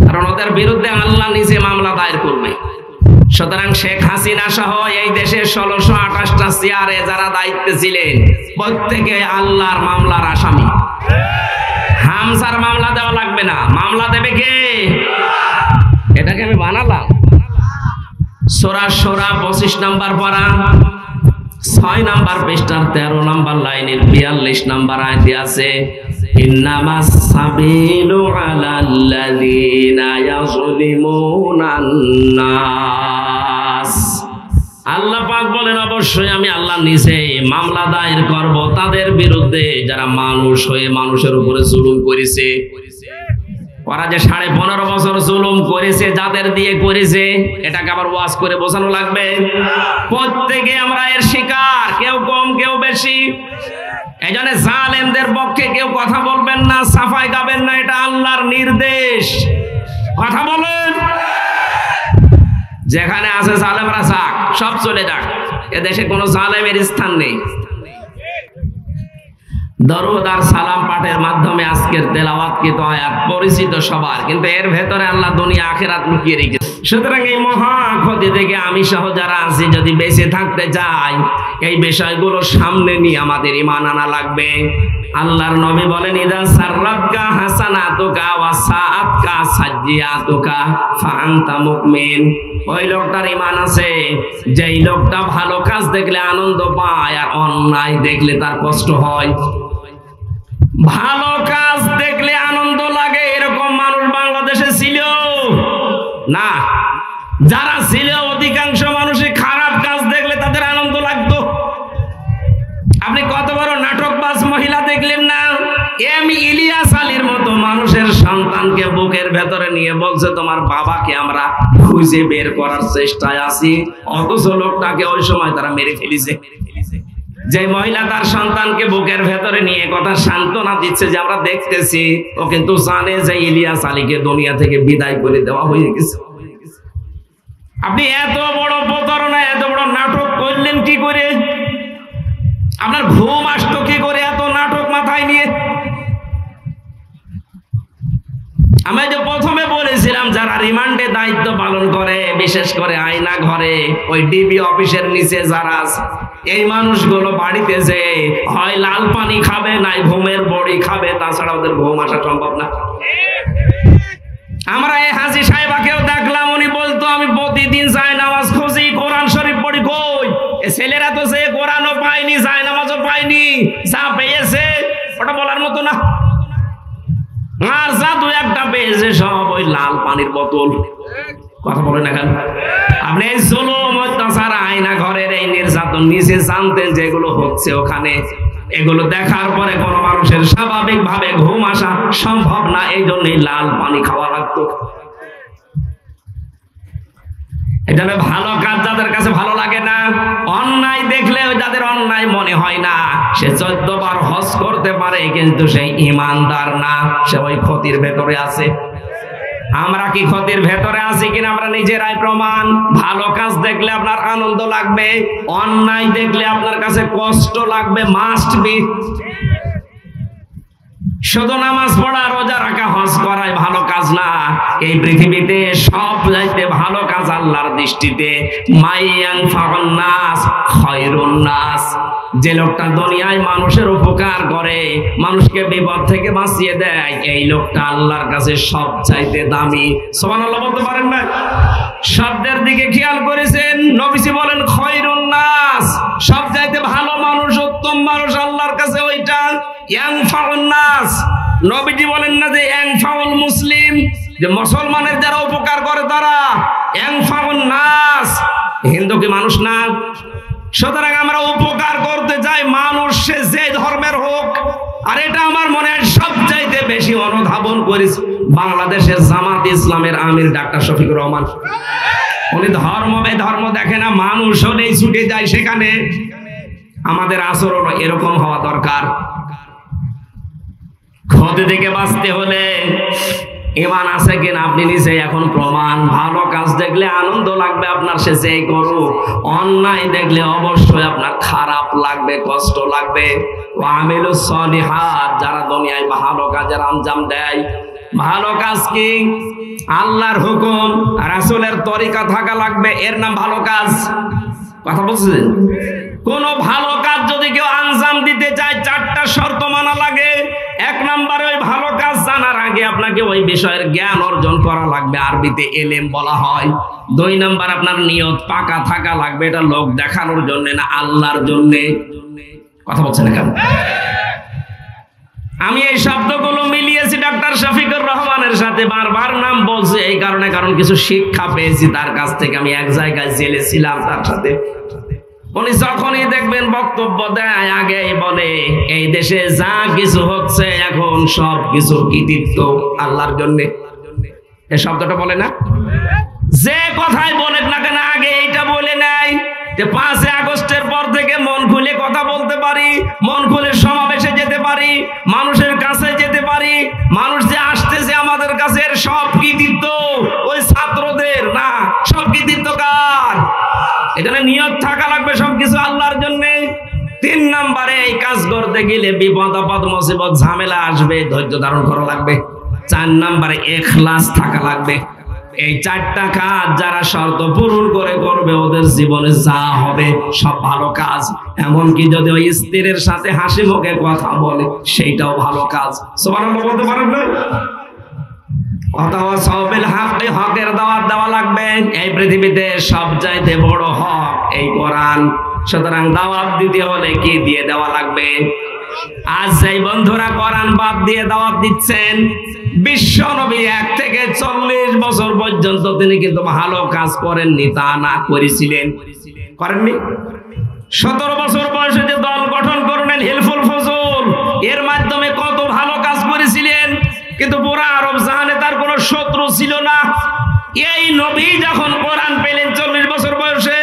কারণ ওদের বিরুদ্ধে আল্লাহ নিজে মামলা দায়ের করবে। সুতরাং শেখ হাসিনা সহ এই দেশে 1628টা চেয়ারে যারা দায়িত্বে ছিলেন, প্রত্যেকে আল্লাহর মামলার আসামি। হামজার মামলা দেওয়া লাগবে না, মামলা দেবে কে? এটাকে আমি বানালাম। সূরা সূরা 25 নম্বর পারা, 6 নম্বর পৃষ্ঠার 13 নম্বর লাইনের 42 নম্বর আয়াতে আছে, ইন্নামাস সাবিলু আলাল্লাযিনা ইয়াযলিমুনান নাস। আল্লাহ পাক বলেন, অবশ্যই আমি আল্লাহ নিজে মামলা দায়ের করব তাদের বিরুদ্ধে যারা মানুষ হয়ে মানুষের উপরে জুলুম করেছে। ওরা যে 15.5 বছর জুলুম করেছে, যাদের দিয়ে করেছে, এটাকে আবার ওয়াজ করে বোঝানো লাগবে? প্রত্যেকে আমরা এর শিকার, কেউ কম কেউ বেশি। এই জন্য জালেমদের পক্ষে কেউ কথা বলবেন না, সাফাই গাবেন না, এটা আল্লাহর নির্দেশ। কথা বলেন। যেখানে আছে জালেমরা যাক, সব চলে যাক, এদেশে কোনো জালেমের স্থান নেই। দরুদ আর সালাম পাঠের মাধ্যমে আজকের তেলাওয়াতকৃত আয়াত পরিচিত সবার, কিন্তু এর ভেতরে আল্লাহ দুনিয়া আখিরাত লুকিয়ে রেখেছে। সুতরাং এই মহা ক্ষতি থেকে আমি সহ যারা আছি যদি বেঁচে থাকতে চাই, এই বিষয়গুলো সামনে নিয়ে আমাদের ঈমান আনা লাগবে। আল্লাহর নবী বলেন, ইদা সাররাতকা হাসানাতুকা ওয়া সাআতকা সাজ্জিয়াতুকা ফাআনতা মুমিন। ওই লোকটার ঈমান আছে যেই লোকটা ভালো কাজ দেখলে আনন্দ পায়, আর অন্যায় দেখলে তার কষ্ট হয়। ভালো কাজ দেখলে আনন্দ লাগে এরকম মানুষ বাংলাদেশে ছিল না। যারা ছিল অধিকাংশ মানুষই খারাপ কাজ দেখলে তাদের আনন্দ লাগতো। আপনি কত বড় নাটকবাজ মহিলা দেখলেন না? এম ইলিয়াস আলীর মতো মানুষের সন্তানকে বুকের ভেতরে নিয়ে বলছে, তোমার বাবাকে আমরা খুঁজে বের করার চেষ্টায় আছি, অথচ লোকটাকে ওই সময় তারা মেরে ফেলেছে। যে মহিলা তার সন্তানকে বুকের ভেতরে নিয়ে কথা সান্ত্বনা দিচ্ছে যে আমরা দেখতেছি, ও কিন্তু জানে যে ইলিয়াস আলীকে দুনিয়া থেকে বিদায় করে দেওয়া হয়ে গেছে। আপনি এত বড় প্রতারণা, এত বড় নাটক করলেন কি করে? আপনার ঘুম আসতো কি করে এত নাটক মাথায় নিয়ে? আমি যে প্রথমে বলেছিলাম, যারা রিমান্ডে দায়িত্ব পালন করে, বিশেষ করে আয়না ঘরে, ওই ডিবি অফিসের নিচে যারা আছে, এই মানুষগুলো বাড়িতে যে হয় লাল পানি খাবে, নাই ঘুমের বড়ি খাবে, তাছাড়া ওদের ঘুম আসা সম্ভব না। আমরা এই হাজী সাহেবাকেও দেখলাম, উনি বলতো আমি প্রতিদিন যাই নামাজ খুঁজি, কোরআন শরীফ পড়ি। কই এ ছেলেরা তো সে কোরআনও পায়নি, যায় নামাজও পায়নি, যা পেয়েছে ওটা বলার মতো না। আর জাদু একটা পেয়েছে সব ওই লাল পানির বোতল। কথা বলে না কেন? আপনি এই জুলুম অত্যাচার আয়না ঘরের এই নির্যাতন নিচে জানতেন যে এগুলো হচ্ছে ওখানে, এগুলো দেখার পরে কোনো মানুষের স্বাভাবিক ভাবে ঘুম আসা সম্ভব না, এই জন্যই লাল পানি খাওয়া লাগতো। এটা ভালো কাজ যাদের কাছে ভালো লাগে না, অন্যায় দেখলে যাদের অন্যায় মনে হয় না, সে 14 বার হজ করতে পারে কিন্তু সেই ইমানদার না, সে ওই ক্ষতির ভেতরে আছে। আমরা কি ক্ষতির ভেতরে আছি কিনা আমরা নিজেরাই প্রমাণ। ভালো কাজ দেখলে আপনার আনন্দ লাগবে, অন্যায় দেখলে আপনার কাছে কষ্ট লাগবে, মাস্ট বি। শুধু নামাজ পড়া, রোজা রাখা, হজ করাই ভালো কাজ না। এই পৃথিবীতে সব চাইতে ভালো কাজ আল্লাহর দৃষ্টিতে মাইয়ান ফাউন নাস খায়রুন নাস, যে লোকটা দুনিয়ায় মানুষের উপকার করে, মানুষকে বিপদ থেকে বাঁচিয়ে দেয়, এই লোকটা আল্লাহর কাছে সব চাইতে দামি। সুবহানাল্লাহ বলতে পারেন না? শব্দের দিকে খেয়াল করেছেন? নবীজি বলেন খায়রুন নাস, সব চাইতে ভালো মানুষ, উত্তম মানুষ আল্লাহর কাছে ওইটা। ইয়ানফাউন নাস, নবীজি বলেন না যে ইয়ানফাউল মুসলিম, যে মুসলমানের যারা উপকার করে তারা। ইয়ানফাউন নাস, হিন্দু কি মানুষ না? সুতরাং আমরা উপকার করতে চাই, মানুষ সে যে ধর্মের হোক। আর এটা আমার মনে হয় সবচাইতে বেশি অনুধাবন করেছে বাংলাদেশের জামাত ইসলামের আমির ডাক্তার শফিকুর রহমান। উনি ধর্ম দেখে না, মানুষ হলেই ছুটে যায় সেখানে। আমাদের আচরণ এরকম হওয়া দরকার। ক্ষতি থেকে বাঁচতে হলে ইমান আছে কিনা আপনি নিজে এখন প্রমাণ। ভালো কাজ দেখলে আনন্দ লাগবে আপনার, সে যেই করুক। অন্যায় দেখলে অবশ্যই আপনার খারাপ লাগবে, কষ্ট লাগবে। ওয়ামিলুস সলিহাত, যারা দুনিয়ায় ভালো কাজের আঞ্জাম দেয়। ভালো কাজ কি? আল্লাহর হুকুম, রাসূলের তরিকা থাকা লাগবে, এর নাম ভালো কাজ। কথা বলছেন? কোন ভালো কাজ যদি কেউ আঞ্জাম দিতে চায় 4টা শর্ত মানা লাগে। 1 নম্বরে ওই ভালো কাজ জানার আগে আপনাকে ওই বিষয়ের জ্ঞান অর্জন করা লাগবে, আরবিতে এলেম বলা হয়। 2 নম্বর আপনার নিয়ত পাকা থাকা লাগবে, এটা লোক দেখানোর জন্য না, আল্লাহর জন্য। কথা বলছেন না কেন? আমি এই শব্দগুলো মিলিয়েছি ডাক্তার শফিকুর রহমানের সাথে, বারবার নাম বলছি এই কারণে, কারণ কিছু শিক্ষা পেয়েছি তার কাছ থেকে। আমি এক জায়গায় জেলে ছিলাম তার সাথে। উনি যখনই দেখবেন বক্তব্য দেয়, আগেই বলে এই দেশে যা কিছু হচ্ছে এখন সব কিছুর কৃতিত্ব আল্লাহর জন্য। এই শব্দটা বলে না? যে কথাই বলেন না কেন আগে এইটা বলে নাই যে 5 আগস্টের পর থেকে মন খুলে কথা বলতে পারি, মন খুলে সমাবেশে যেতে পারি, মানুষের কাছে যেতে পারি। মানুষ যে আসতেছে আমাদের কাছে, সব কৃতিত্ব ওই ছাত্রদের না, সব কৃতিত্ব কার? এখানে নিয়ত থাকা লাগবে সবকিছু আল্লাহর জন্য। 3 নম্বরে এই কাজ করতে গেলে বিপদ আপদ মুসিবত ঝামেলা আসবে, ধৈর্য ধারণ করা লাগবে। 4 নম্বরে ইখলাস থাকা লাগবে। এই 4টা কাজ যারা শর্ত পূরণ করে করবে, ওদের জীবনে যা হবে সব ভালো কাজ। এমনকি যদি ওই স্ত্রীর সাথে হাসি মুখে কথা বলে, সেইটাও ভালো কাজ। সুবহানাল্লাহ বলতে পারেন না? হকের দাওয়াত দেওয়া লাগবে। এই পৃথিবীতে সবচাইতে বড় হক এই কোরআন। সুতরাং দাওয়াত দিতে হলে কি দিয়ে দেওয়া লাগবে? আজ যেই বন্ধুরা কোরআন বাদ দিয়ে দাওয়াত দিচ্ছেন, বিশ্ব নবী 1 থেকে 40 বছর পর্যন্ত তিনি কিন্তু ভালো কাজ করেননি তা না, করেছিলেন? করেননি? 17 বছর বয়সে যে দল গঠন করলেন হিলফুল ফজল, এর মাধ্যমে কত ভালো কাজ করেছিলেন। কিন্তু পুরা আরব জাহানে তার কোনো শত্রু ছিল না। এই নবী যখন কোরআন পেলেন 40 বছর বয়সে,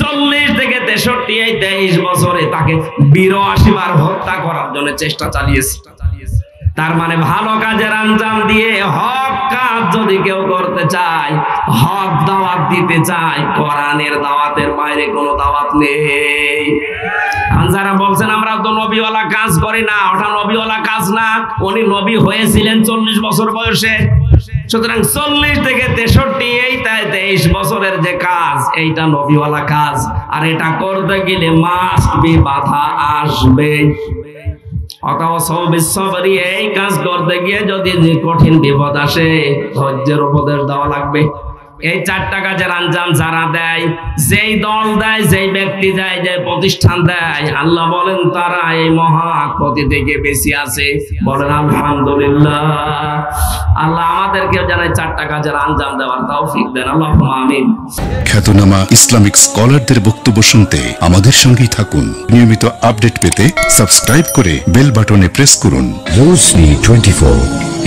40 থেকে 63, এই 23 বছরে তাকে 82 বার হত্যা করার জন্য চেষ্টা চালিয়েছে। তার মানে ভালো কাজের আঞ্জাম দিয়ে হক কাজ যদি কেউ করতে চায়, হক দাওয়াত দিতে চায়, কোরআনের দাওয়াতের বাইরে কোনো দাওয়াত নেই। যারা বলছেন আমরা তো নবীওয়ালা কাজ করি না, ওটা নবীওয়ালা কাজ না। উনি নবী হয়েছিলেন 40 বছর বয়সে। সুতরাং 40 থেকে 63, এই 23 বছরের যে কাজ, এইটা নবীওয়ালা কাজ। আর এটা করতে গেলে মাস্ট বি বাধা আসবে। এই কাজ করতে গিয়ে যদি যে কঠিন বিপদ আসে, ধৈর্যের উপদেশ দেওয়া লাগবে। এই 4টা কাজের আঞ্জাম যারা দেয়, যেই দল দেয়, যেই ব্যক্তি দেয়, যে প্রতিষ্ঠান দেয়, আল্লাহ বলেন তারা এই মহা ক্ষতি থেকে বেশি আছে। বলেন আলহামদুলিল্লাহ। আল্লাহ আমাদেরকে যেন 4টা কাজের আঞ্জাম দেওয়ার তৌফিক দেন, আল্লাহুম্মা আমিন। খ্যাতনামা ইসলামিক স্কলারদের বক্তব্য শুনতে আমাদের সঙ্গেই থাকুন। নিয়মিত আপডেট পেতে সাবস্ক্রাইব করে বেল বাটনে প্রেস করুন। Rosary 24.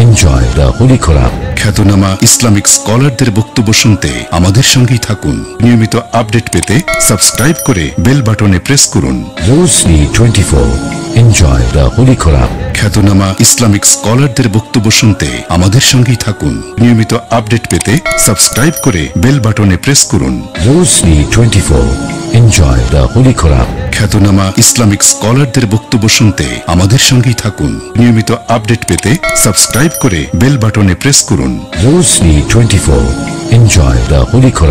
Enjoy the Holy Quran. খ্যাতনামা ইসলামিক স্কলারদের বক্তব্য শুনতে আমাদের সঙ্গেই থাকুন। নিয়মিত আপডেট পেতে সাবস্ক্রাইব করে বেল বাটনে প্রেস করুন। Rosary 24. Enjoy the Holy Quran. খ্যাতনামা ইসলামিক স্কলারদের বক্তব্য শুনতে আমাদের সঙ্গেই থাকুন। নিয়মিত আপডেট পেতে সাবস্ক্রাইব করে বেল বাটনে প্রেস করুন। Rosary 24. Enjoy the Holy Quran. খ্যাতনামা ইসলামিক স্কলারদের বক্তব্য শুনতে আমাদের সঙ্গেই থাকুন। নিয়মিত আপডেট পেতে সাবস্ক্রাইব করে বেল বাটনে প্রেস করুন। Rosary 24. Enjoy the Holy Quran.